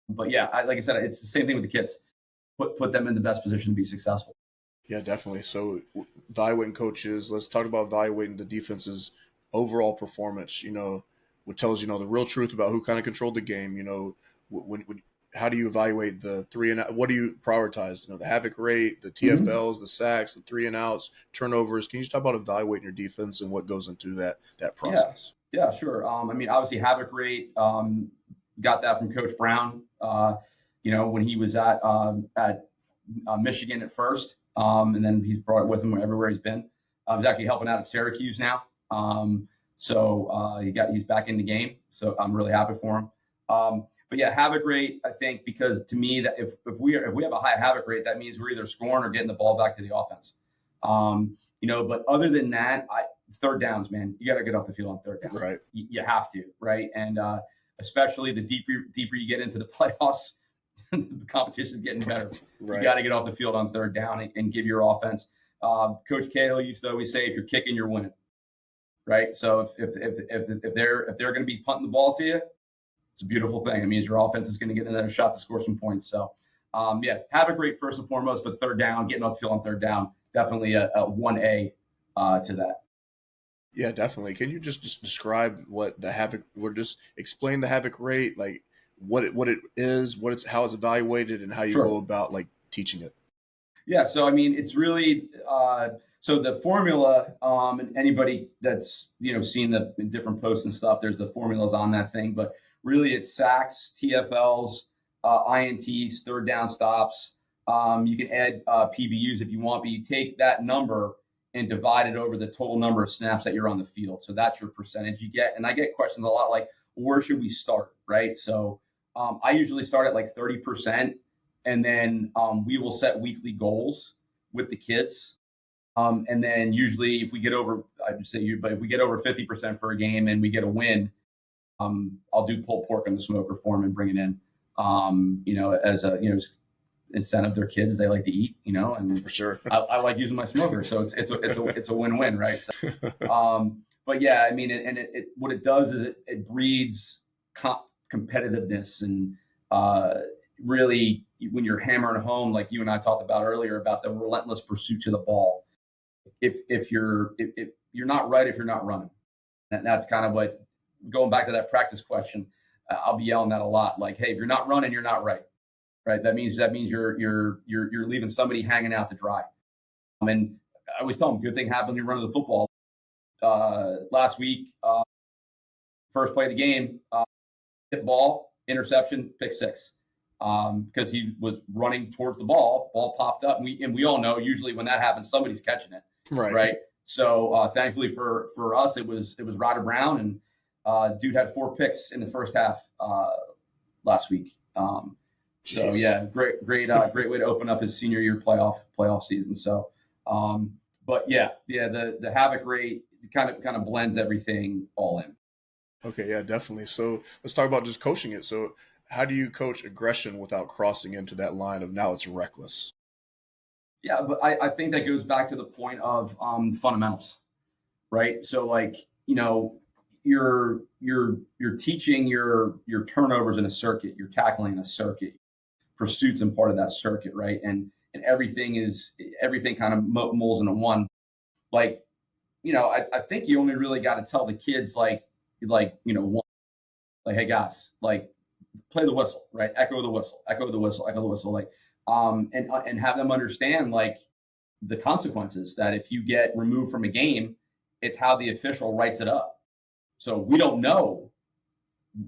But yeah, like I said, it's the same thing with the kids. Put them in the best position to be successful.
Yeah, definitely. So evaluating coaches, let's talk about evaluating the defense's overall performance, what tells, the real truth about who kind of controlled the game, how do you evaluate the 3 and out? What do you prioritize? The havoc rate, the TFLs, the sacks, the 3 and outs, turnovers. Can you just talk about evaluating your defense and what goes into that process?
Yeah, sure. Obviously havoc rate, got that from Coach Brown, when he was at Michigan at first, and then he's brought it with him everywhere he's been. He's actually helping out at Syracuse now. So he's back in the game. So I'm really happy for him. But yeah, havoc rate, I think, because to me, that if we have a high havoc rate, that means we're either scoring or getting the ball back to the offense. But other than that, third downs, man, you got to get off the field on third down.
Right.
You have to, right? And especially the deeper you get into the playoffs, the competition is getting better. Right. You got to get off the field on third down and give your offense. Coach Cahill used to always say, if you're kicking, you're winning. Right. So if they're going to be punting the ball to you, it's a beautiful thing. It means your offense is going to get another shot to score some points. So, havoc rate first and foremost, but third down, getting off the field on third down, definitely a 1A to that.
Yeah, definitely. Can you just describe what the havoc, or just explain the havoc rate, like what it is, how it's evaluated, and how you go about like teaching it?
Yeah. So, I mean, it's really, so the formula, and anybody that's, seen the different posts and stuff, there's the formulas on that thing, but really it's sacks, TFLs, INTs, third down stops. You can add PBUs if you want, but you take that number and divide it over the total number of snaps that you're on the field. So that's your percentage you get. And I get questions a lot like, where should we start? Right. So I usually start at like 30%. And then we will set weekly goals with the kids. And then usually if we get over, I would say but if we get over 50% for a game and we get a win, I'll do pulled pork on the smoker for them and bring it in, as a, incentive. Their kids, they like to eat, and
For sure.
I like using my smoker. So it's a win-win. Right. So, but yeah, I mean, what it does is it breeds competitiveness and, really, when you're hammering home, like you and I talked about earlier, about the relentless pursuit to the ball. If you're not right, if you're not running, and that's kind of what, going back to that practice question, I'll be yelling that a lot. Like, hey, if you're not running, you're not right. Right. That means you're leaving somebody hanging out to dry. And I always tell them, good thing happened when you're running the football. Last week, first play of the game, hit ball, interception, pick six. Because he was running towards the ball popped up, and we all know usually when that happens, somebody's catching it, right? So thankfully for us, it was Ryder Brown, and dude had 4 picks in the first half last week. So yeah, great way to open up his senior year playoff season. So, but yeah, the havoc rate kind of blends everything all in.
Okay, yeah, definitely. So let's talk about just coaching it. So how do you coach aggression without crossing into that line of now it's reckless?
Yeah, but I think that goes back to the point of fundamentals, right? So like, you're teaching your turnovers in a circuit, you're tackling in a circuit, pursuits and part of that circuit, right? And everything kind of molds into one. Like, I think you only really got to tell the kids one, like, hey guys, like, play the whistle, right? Echo the whistle, echo the whistle, echo the whistle, like, and have them understand like the consequences that if you get removed from a game, it's how the official writes it up. So we don't know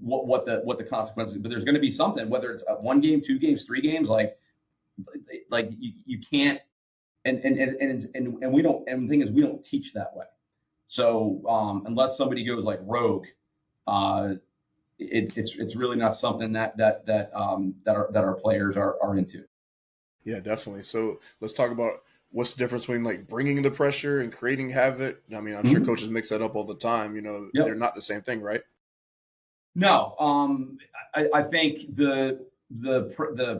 what the consequences, but there's going to be something, whether it's 1 game, 2 games, 3 games, like you can't, and we don't, and the thing is we don't teach that way. So unless somebody goes like rogue, it's really not something that our players are into.
Yeah, definitely. So let's talk about what's the difference between like bringing the pressure and creating havoc. I mean, I'm sure coaches mix that up all the time.
Yep.
They're not the same thing, right?
No, I think the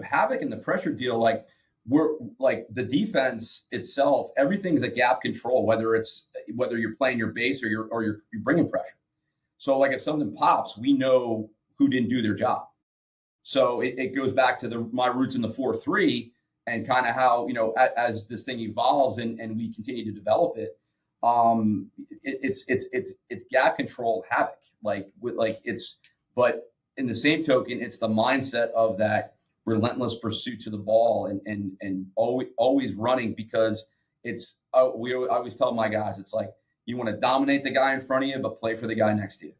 havoc and the pressure deal, like, we're like the defense itself, everything's a gap control, whether you're playing your base or you're bringing pressure. So like if something pops, we know who didn't do their job. So it goes back to my roots in the 4-3 and kind of how, as this thing evolves and we continue to develop it, it's gap control havoc, but in the same token, it's the mindset of that relentless pursuit to the ball and always running, because I always tell my guys, it's like, you want to dominate the guy in front of you, but play for the guy next to you.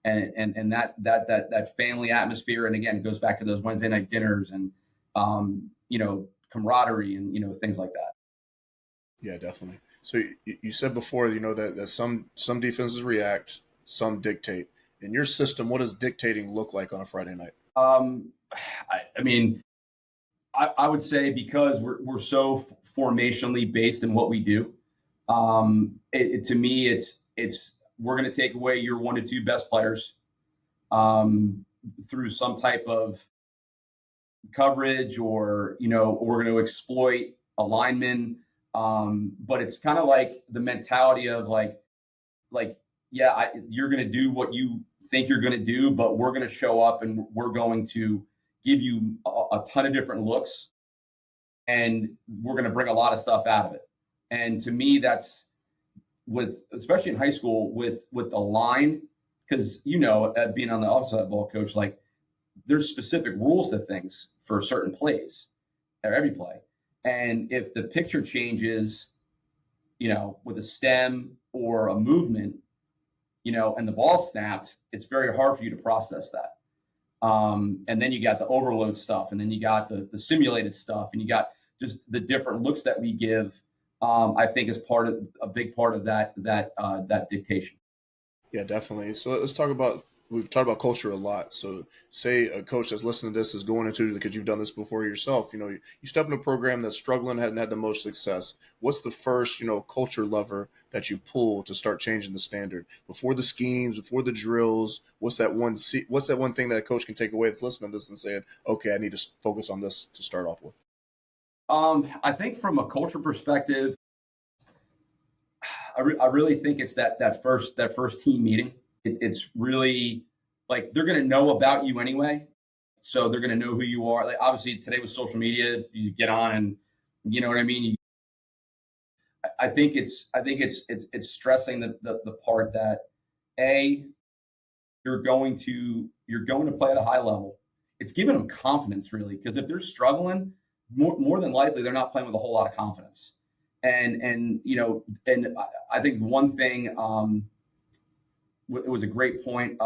And that family atmosphere. And again, it goes back to those Wednesday night dinners and, camaraderie and, things like that.
Yeah, definitely. So you said before, that some defenses react, some dictate. In your system, what does dictating look like on a Friday night?
I mean, I would say, because we're so formationally based in what we do, to me, it's we're going to take away your 1 to 2 best players through some type of coverage, or we're going to exploit a lineman. But it's kind of like the mentality of you're going to do what you think you're going to do, but we're going to show up and we're going to give you a ton of different looks, and we're going to bring a lot of stuff out of it. And to me, that's especially in high school with the line, because being on the offside ball coach, like, there's specific rules to things for certain plays or every play. And if the picture changes, with a stem or a movement, and the ball snapped, it's very hard for you to process that. And then you got the overload stuff, and then you got the simulated stuff, and you got just the different looks that we give. I think is a big part of that dictation.
Yeah, definitely. So let's talk about, we've talked about culture a lot. So say a coach that's listening to this is going into, because you've done this before yourself, you step in a program that's struggling, hadn't had the most success. What's the first, culture lever that you pull to start changing the standard before the schemes, before the drills? What's that one thing that a coach can take away that's listening to this and saying, okay, I need to focus on this to start off with?
I think from a culture perspective, I really think it's that first team meeting. It's really like they're going to know about you anyway, so they're going to know who you are. Like obviously today with social media, you get on and you know what I mean. I think it's stressing the part that a you're going to play at a high level. It's giving them confidence really, because if they're struggling, more than likely they're not playing with a whole lot of confidence. And I think one thing, it was a great point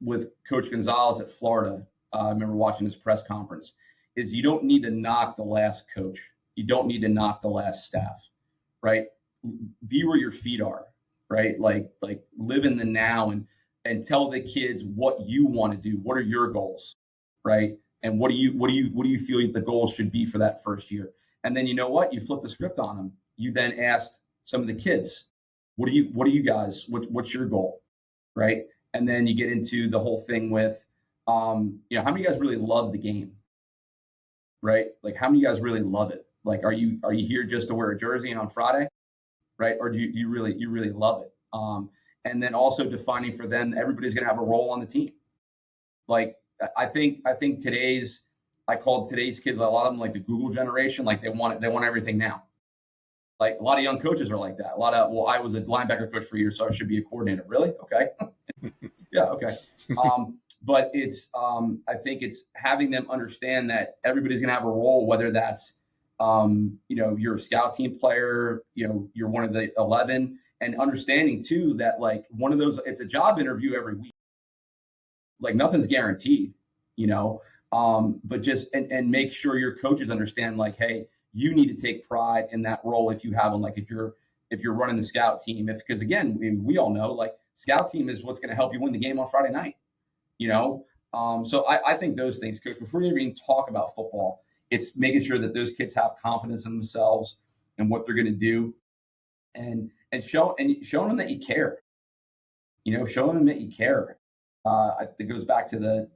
with Coach Gonzalez at Florida. I remember watching his press conference. Is you don't need to knock the last coach. You don't need to knock the last staff, right? Be where your feet are, right? Like live in the now and tell the kids what you want to do. What are your goals, right? And what do you feel the goals should be for that first year? And then you know what? You flip the script on them. You then asked some of the kids, what do you guys, what's your goal? Right. And then you get into the whole thing with, how many of you guys really love the game? Right. Like how many of you guys really love it? Like, are you here just to wear a jersey and on Friday? Right. Or do you really love it? And then also defining for them, everybody's going to have a role on the team. Like, I think I called today's kids, a lot of them like the Google generation, like they want everything now. Like a lot of young coaches are like that. I was a linebacker coach for years, so I should be a coordinator. Really? Okay. Yeah. Okay. But I think it's having them understand that everybody's going to have a role, whether that's, you're a scout team player, you're one of the 11, and understanding too, that like one of those, it's a job interview every week. Like nothing's guaranteed, but just, and make sure your coaches understand like, hey, you need to take pride in that role if you have one. Like if you're running the scout team, because again, we all know like scout team is what's going to help you win the game on Friday night, So I think those things, coach, before you even talk about football, it's making sure that those kids have confidence in themselves and what they're going to do, and showing them that you care, showing them that you care. It goes back to the,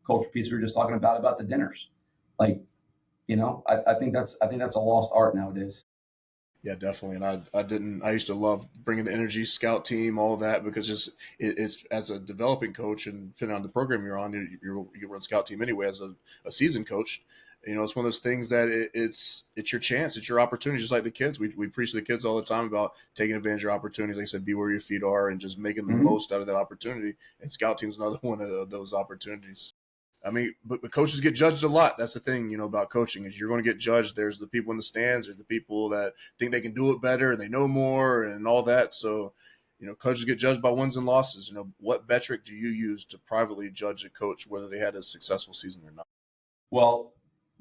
culture piece we were just talking about the dinners. Like, I think that's a lost art nowadays.
Yeah, definitely. And I used to love bringing the energy, scout team, all that, because it's as a developing coach and depending on the program you're on, you run scout team anyway as a seasoned coach. It's one of those things that it's your chance, it's your opportunity, just like the kids. We preach to the kids all the time about taking advantage of your opportunities. Like I said, be where your feet are and just making the most out of that opportunity. And scout team's another one of those opportunities. I mean, but coaches get judged a lot. That's the thing, about coaching is you're going to get judged. There's the people in the stands, there's the people that think they can do it better and they know more and all that. So, coaches get judged by wins and losses. What metric do you use to privately judge a coach, whether they had a successful season or not?
Well,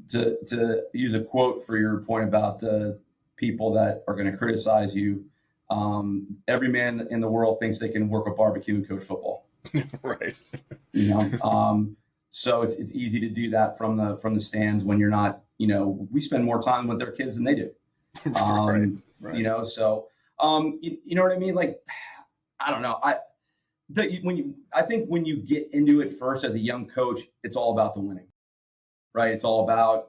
to use a quote for your point about the people that are going to criticize you, every man in the world thinks they can work a barbecue and coach football.
Right.
So it's easy to do that from the stands when you're not, we spend more time with their kids than they do.
Right.
So, you know what I mean? Like, I don't know. I think when you get into it first as a young coach, it's all about the winning, right? It's all about,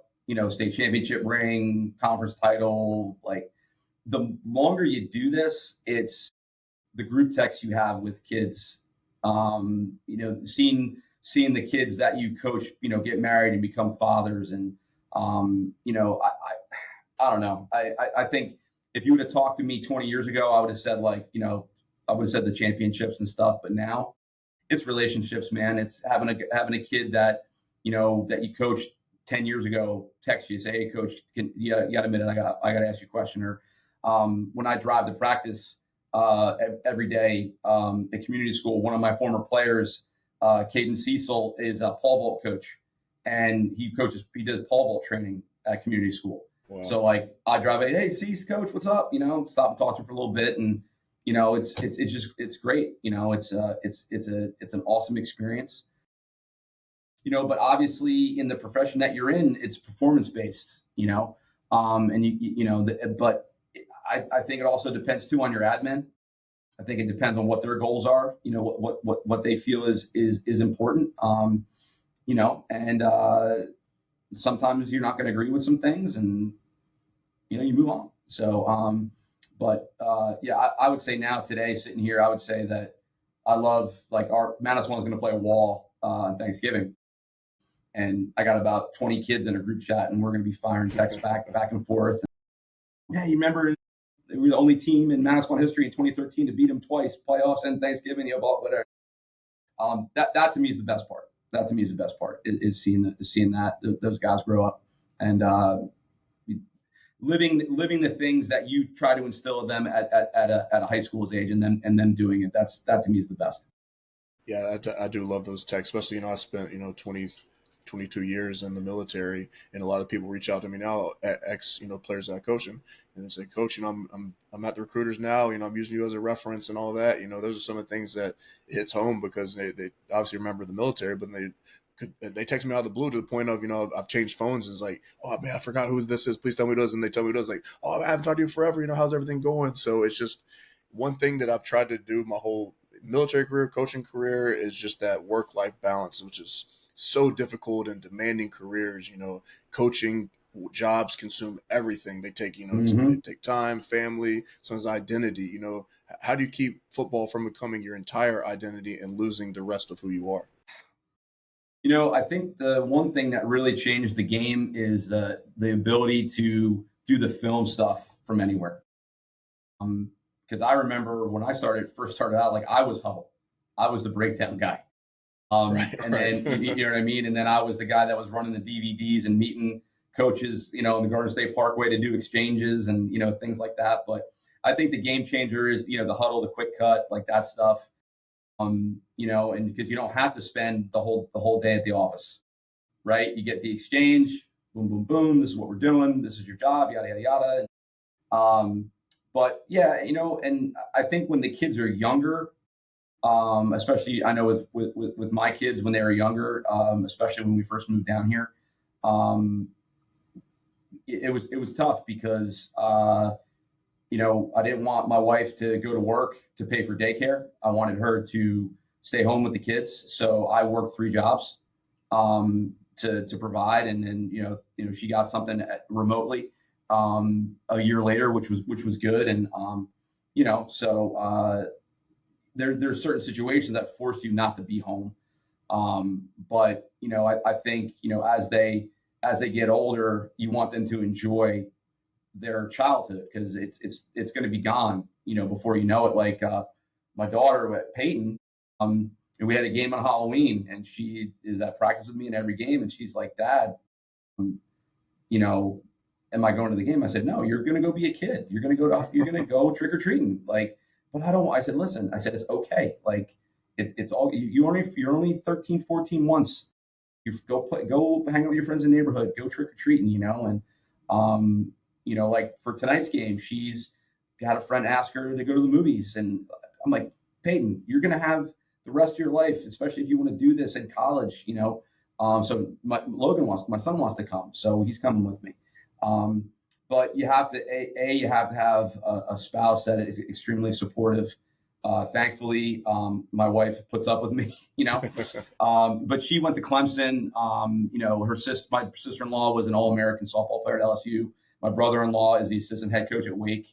state championship ring, conference title. Like the longer you do this, it's the group text you have with kids, seeing the kids that you coach, get married and become fathers. And, I don't know. I think if you would have talked to me 20 years ago, I would have said I would have said the championships and stuff, but now it's relationships, man. It's having a kid that, that you coach 10 years ago text you, say, hey, coach, you got a minute? I got to ask you a question. Or when I drive to practice every day at community school, one of my former players, Caden Cecil, is a pole vault coach, and he does pole vault training at community school.
Wow.
So like I drive, hey, Cease, coach, what's up? Stop and talk to him for a little bit, and it's great. It's an awesome experience. But obviously in the profession that you're in, it's performance based, but I think it also depends too on your admin. I think it depends on what their goals are, what they feel is important. And sometimes you're not going to agree with some things, and, you move on. So, I would say now today sitting here, I would say that I love, like, our Manasquan is going to play a wall on Thanksgiving. And I got about 20 kids in a group chat, and we're going to be firing texts back and forth. Yeah, you remember we were the only team in Manasquan history in 2013 to beat them twice, playoffs and Thanksgiving, whatever. That to me is the best part. That to me is the best part is seeing that those guys grow up and living the things that you try to instill in them at a high school's age, and then doing it. That to me is the best.
Yeah, I do love those texts, especially, I spent, 22 years in the military, and a lot of people reach out to me now, ex, players that I coach them, and they say, coach, I'm at the recruiters now, I'm using you as a reference and all that. Those are some of the things that hits home, because they obviously remember the military, but they text me out of the blue to the point of, I've changed phones. And it's like, oh man, I forgot who this is. Please tell me who it is. And they tell me who it is. Like, oh, I haven't talked to you forever. How's everything going? So it's just one thing that I've tried to do my whole military career, coaching career, is just that work-life balance, which is so difficult and demanding careers. Coaching jobs consume everything. They take, they take time, family, sometimes identity. How do you keep football from becoming your entire identity and losing the rest of who you are?
I think the one thing that really changed the game is the ability to do the film stuff from anywhere. Because I remember when I first started out, like, I was Hubble. I was the breakdown guy. Then, you know what I mean? And then I was the guy that was running the DVDs and meeting coaches, in the Garden State Parkway to do exchanges and, things like that. But I think the game changer is, the huddle, the quick cut, like that stuff. And because you don't have to spend the whole day at the office, right? You get the exchange, boom, boom, boom. This is what we're doing. This is your job, yada, yada, yada. But yeah, and I think when the kids are younger, especially I know with my kids when they were younger, especially when we first moved down here, it was tough because I didn't want my wife to go to work to pay for daycare. I wanted her to stay home with the kids, so I worked 3 jobs to provide, and then she got something remotely a year later, which was good, and so there's certain situations that force you not to be home, but I think as they get older, you want them to enjoy their childhood, because it's going to be gone, before you know it. Like my daughter at Peyton, and we had a game on Halloween, and she is at practice with me in every game, and she's like, Dad, am I going to the game? I said, no, you're going to go be a kid. You're going to go trick or treating. Like, but I don't. I said, listen. I said, it's okay. Like, it's all you're only 13, 14 months. You go hang out with your friends in the neighborhood, go trick or treating, and like for tonight's game, she's got a friend ask her to go to the movies, and I'm like, Peyton, you're going to have the rest of your life, especially if you want to do this in college, So my son wants to come, so he's coming with me. But you have to have a spouse that is extremely supportive. Thankfully, my wife puts up with me, but she went to Clemson. My sister-in-law was an All-American softball player at LSU. My brother-in-law is the assistant head coach at Wake.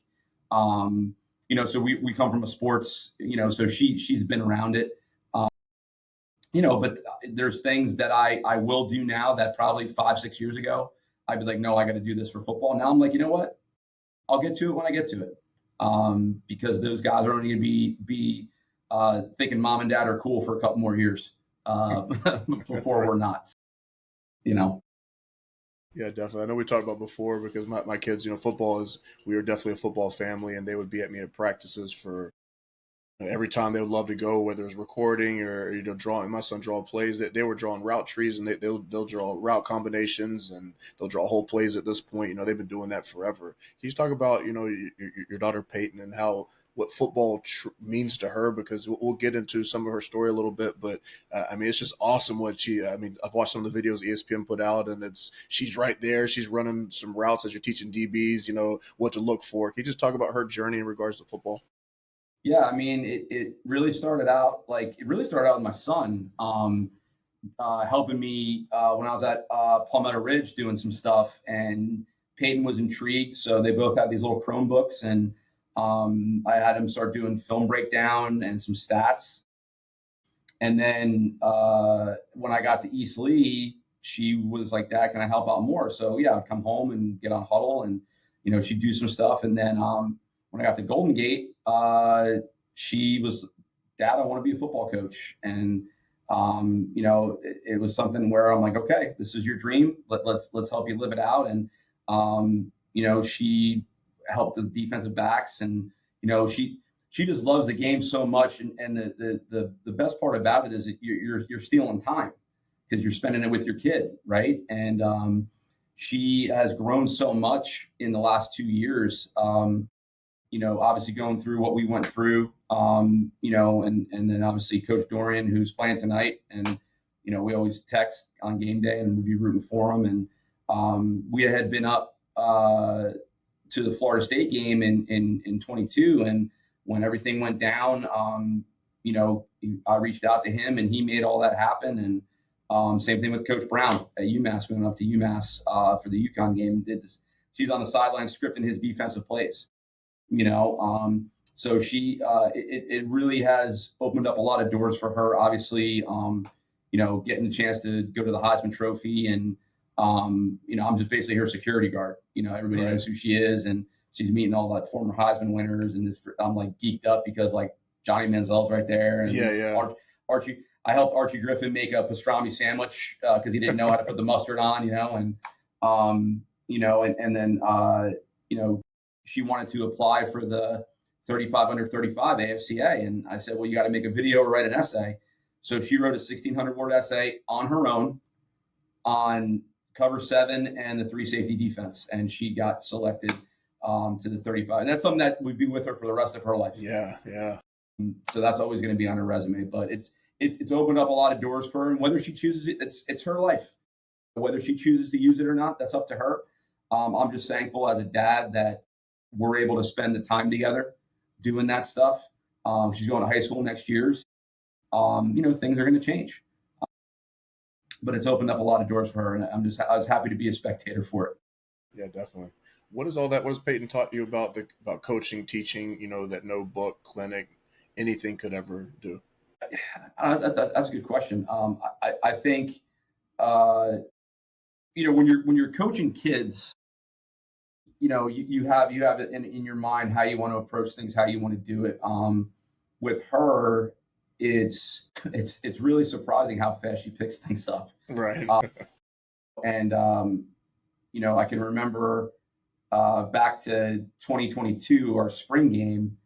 So we come from a sports, so she's been around it. But there's things that I will do now that probably 5-6 years ago, I'd be like, no, I got to do this for football. Now I'm like, you know what? I'll get to it when I get to it. Because those guys are only going to be thinking mom and dad are cool for a couple more years before we're not.
Yeah, definitely. I know we talked about before because my kids, football is, we are definitely a football family, and they would be at me at practices for every time. They would love to go, whether it's recording or drawing. My son draw plays. They were drawing route trees, and they'll draw route combinations, and they'll draw whole plays at this point. They've been doing that forever. Can you just talk about your daughter Peyton and how what football means to her? Because we'll get into some of her story a little bit, but I mean, it's just awesome what she. I mean, I've watched some of the videos ESPN put out, and she's right there. She's running some routes as you're teaching DBs. What to look for. Can you just talk about her journey in regards to football?
Yeah, I mean, it really started out with my son helping me when I was at Palmetto Ridge doing some stuff, and Peyton was intrigued. So they both had these little Chromebooks, and I had him start doing film breakdown and some stats. And then when I got to East Lee, she was like, "Dad, can I help out more?" So yeah, I'd come home and get on huddle, and she'd do some stuff. And then when I got to Golden Gate, she was, "Dad, I want to be a football coach." And it was something where I'm like, "Okay, this is your dream. Let's help you live it out." And she helped the defensive backs, and she just loves the game so much. And the best part about it is that you're stealing time because you're spending it with your kid, right? And she has grown so much in the last 2 years. Obviously going through what we went through, and then obviously Coach Dorian, who's playing tonight, and we always text on game day and we'd be rooting for him. And we had been up to the Florida State game in 22, and when everything went down, I reached out to him, and he made all that happen. And same thing with Coach Brown at UMass. We went up to UMass for the UConn game and did this. She's on the sideline scripting his defensive plays. So it really has opened up a lot of doors for her. Obviously, getting the chance to go to the Heisman Trophy, and I'm just basically her security guard. Everybody knows who she is, and she's meeting all the former Heisman winners, and I'm like geeked up because like Johnny Manziel's right there, and
Yeah.
Archie. I helped Archie Griffin make a pastrami sandwich because he didn't know how to put the mustard on, and then she wanted to apply for the 35 under 35 AFCA. And I said, well, you got to make a video or write an essay. So she wrote a 1,600 word essay on her own on cover 7 and the 3 safety defense. And she got selected to the 35. And that's something that would be with her for the rest of her life.
Yeah.
So that's always going to be on her resume. But it's opened up a lot of doors for her. And whether she chooses it, it's her life. Whether she chooses to use it or not, that's up to her. I'm just thankful as a dad that we're able to spend the time together doing that stuff. She's going to high school next year. Things are going to change, but it's opened up a lot of doors for her, and I was happy to be a spectator for it.
Yeah, definitely. What is all that? What has Peyton taught you about coaching, teaching? That no book, clinic, anything could ever do.
That's a good question. I think when you're coaching kids, you have it in your mind how you want to approach things, how you want to do it. With her, it's really surprising how fast she picks things up.
Right.
And I can remember back to 2022, our spring game,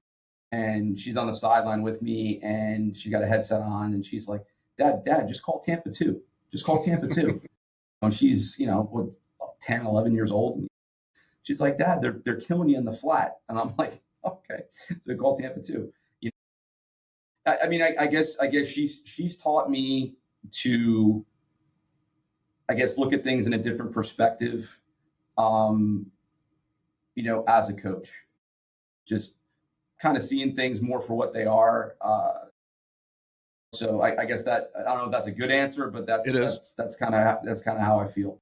and she's on the sideline with me, and she got a headset on, and she's like, Dad, just call Tampa 2. Just call Tampa 2. And she's 10, 11 years old. She's like, Dad, they're killing you in the flat. And I'm like, okay. So call Tampa 2. I guess she's taught me to, I guess, look at things in a different perspective, as a coach. Just kind of seeing things more for what they are. So I guess that, I don't know if that's a good answer, but that's kind of how I feel.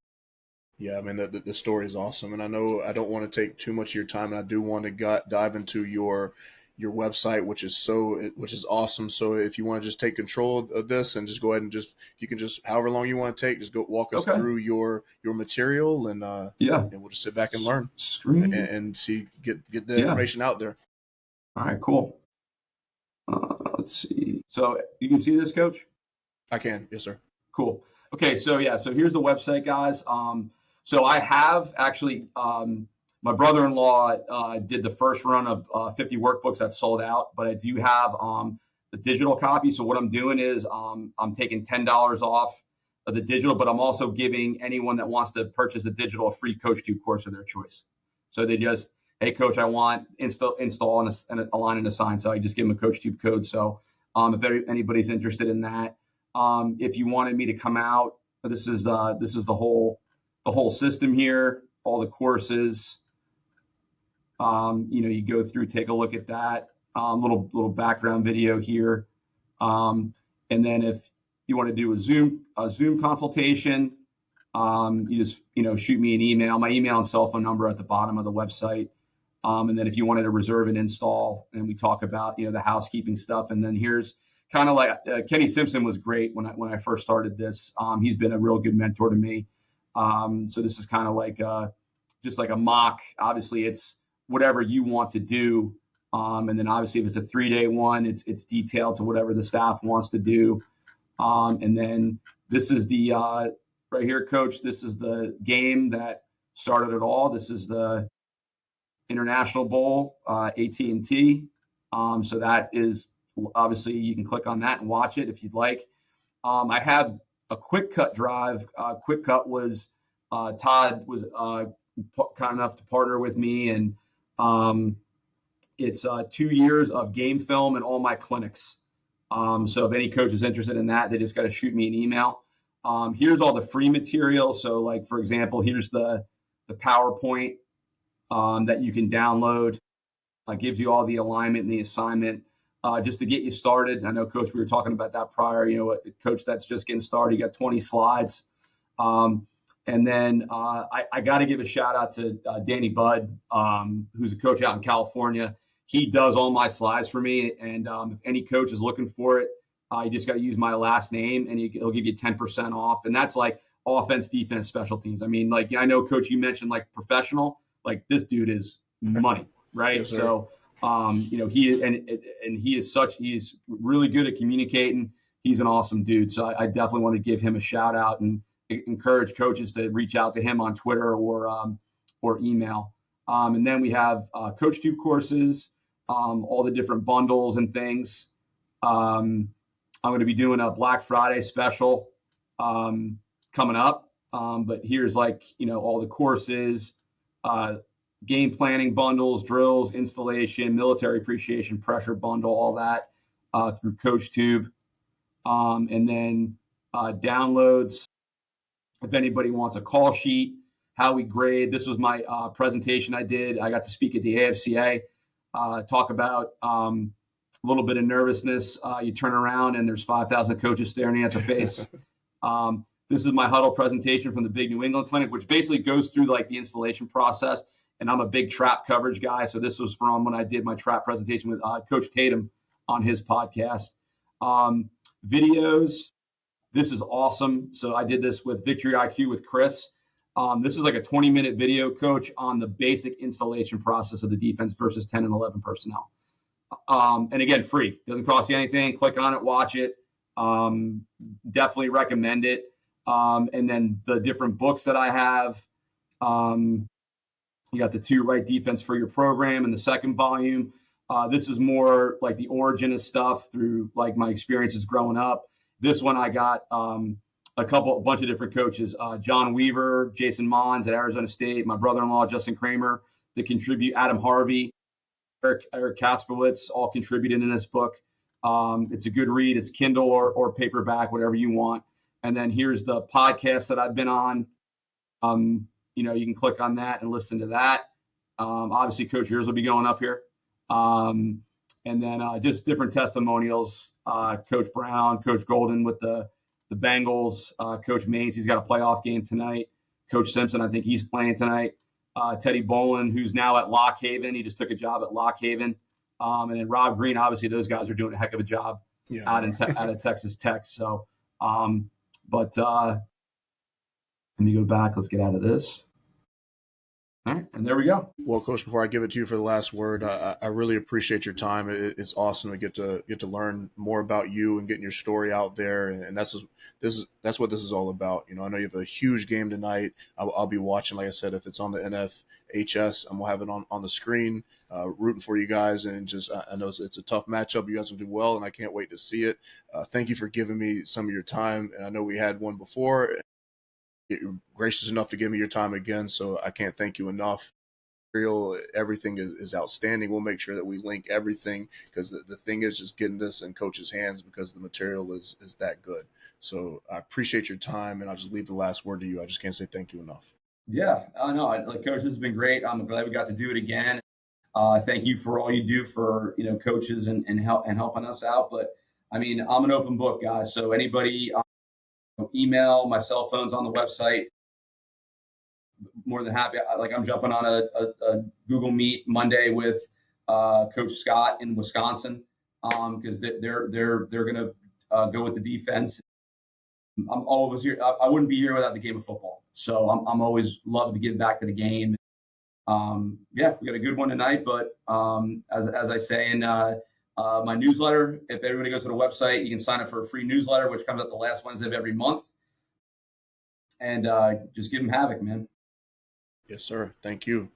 Yeah, I mean the story is awesome, and I know I don't want to take too much of your time, and I do want to dive into your website, which is awesome. So if you want to just take control of this and just go ahead and if you can just however long you want to take, just go walk us through your material, and and we'll just sit back and learn and see get the information out there.
All right, cool. Let's see. So you can see this, Coach?
I can, yes, sir.
Cool. Okay, so here's the website, guys. So I have actually, my brother-in-law did the first run of 50 workbooks that sold out, but I do have the digital copy. So what I'm doing is I'm taking $10 off of the digital, but I'm also giving anyone that wants to purchase a digital a free CoachTube course of their choice. So they just, hey, coach, I want install and align and assign. So I just give them a CoachTube code. So if anybody's interested in that, if you wanted me to come out, this is the whole system here, all the courses. You go through, take a look at that. Little background video here, and then if you want to do a Zoom consultation, you just shoot me an email. My email and cell phone number at the bottom of the website. And then if you wanted to reserve an install, and we talk about the housekeeping stuff. And then here's kind of like Kenny Simpson was great when I first started this. He's been a real good mentor to me. So this is kind of like just like a mock. Obviously, it's whatever you want to do. And then obviously if it's a 3-day one, it's detailed to whatever the staff wants to do. And then this is the right here, coach. This is the game that started it all. This is the International Bowl, AT&T. So that is obviously you can click on that and watch it if you'd like. I have a quick cut drive. Quick cut was Todd was kind enough to partner with me, and it's 2 years of game film and all my clinics. So if any coach is interested in that, they just got to shoot me an email. Here's all the free material. So like, for example, here's the PowerPoint that you can download. Gives you all the alignment and the assignment just to get you started. I know, Coach, we were talking about that prior. A coach that's just getting started, you got 20 slides. And then I got to give a shout out to Danny Budd, who's a coach out in California. He does all my slides for me. And if any coach is looking for it, you just got to use my last name and he'll give you 10% off. And that's like offense, defense, special teams. I mean, like, I know, Coach, you mentioned like professional, like this dude is money, right?
Yes,
so, he's really good at communicating. He's an awesome dude. So I definitely want to give him a shout out and encourage coaches to reach out to him on Twitter or email. And then we have CoachTube courses, all the different bundles and things. I'm going to be doing a Black Friday special coming up. But here's like, all the courses, game planning bundles, drills, installation, military appreciation, pressure bundle, all that through CoachTube. And then downloads. If anybody wants a call sheet, how we grade. This was my presentation I did. I got to speak at the AFCA, talk about a little bit of nervousness. You turn around and there's 5,000 coaches staring you at the face. This is my huddle presentation from the Big New England Clinic, which basically goes through like the installation process. And I'm a big trap coverage guy. So this was from when I did my trap presentation with Coach Tatum on his podcast. Videos. This is awesome. So I did this with Victory IQ with Chris. This is like a 20-minute video, Coach, on the basic installation process of the defense versus 10 and 11 personnel. And again, free. Doesn't cost you anything. Click on it, watch it. Definitely recommend it. And then the different books that I have. You got the 2 Right Defense for Your Program in the second volume. This is more like the origin of stuff through like my experiences growing up. This one I got a bunch of different coaches, John Weaver, Jason Mons at Arizona State, my brother-in-law, Justin Kramer, to contribute, Adam Harvey, Eric Kasperwitz, all contributed in this book. It's a good read. It's Kindle or paperback, whatever you want. And then here's the podcast that I've been on. You can click on that and listen to that. Obviously, Coach, yours will be going up here. And then just different testimonials. Coach Brown, Coach Golden with the Bengals, Coach Maines, he's got a playoff game tonight. Coach Simpson, I think he's playing tonight. Teddy Bolin, who's now at Lock Haven. He just took a job at Lock Haven. And then Rob Green, obviously those guys are doing a heck of a job out of Texas Tech. So, let me go back. Let's get out of this. All right, and there we go.
Well, Coach, before I give it to you for the last word, I really appreciate your time. It's awesome to get to learn more about you and getting your story out there, and that's what this is all about. You know, I know you have a huge game tonight. I'll be watching. Like I said, if it's on the NFHS, I'm gonna have it on the screen, rooting for you guys. And just I know it's a tough matchup. You guys will do well, and I can't wait to see it. Thank you for giving me some of your time, and I know we had one before. You're gracious enough to give me your time again, so I can't thank you enough. Everything is outstanding. We'll make sure that we link everything, because the thing is just getting this in coach's hands, because the material is that good. So I appreciate your time, and I'll just leave the last word to you. I just can't say thank you enough.
Yeah, I know. Like, Coach, this has been great. I'm glad we got to do it again. Thank you for all you do for coaches and helping us out. But I mean, I'm an open book, guys. So anybody, email, my cell phone's on the website. More than happy. Like, I'm jumping on a Google Meet Monday with Coach Scott in Wisconsin, because they're gonna go with the defense. I'm always here. I wouldn't be here without the game of football. So I'm always love to give back to the game. Yeah, we got a good one tonight. But as I say in my newsletter, if everybody goes to the website, you can sign up for a free newsletter, which comes out the last Wednesday of every month. And just give them havoc, man.
Yes, sir. Thank you.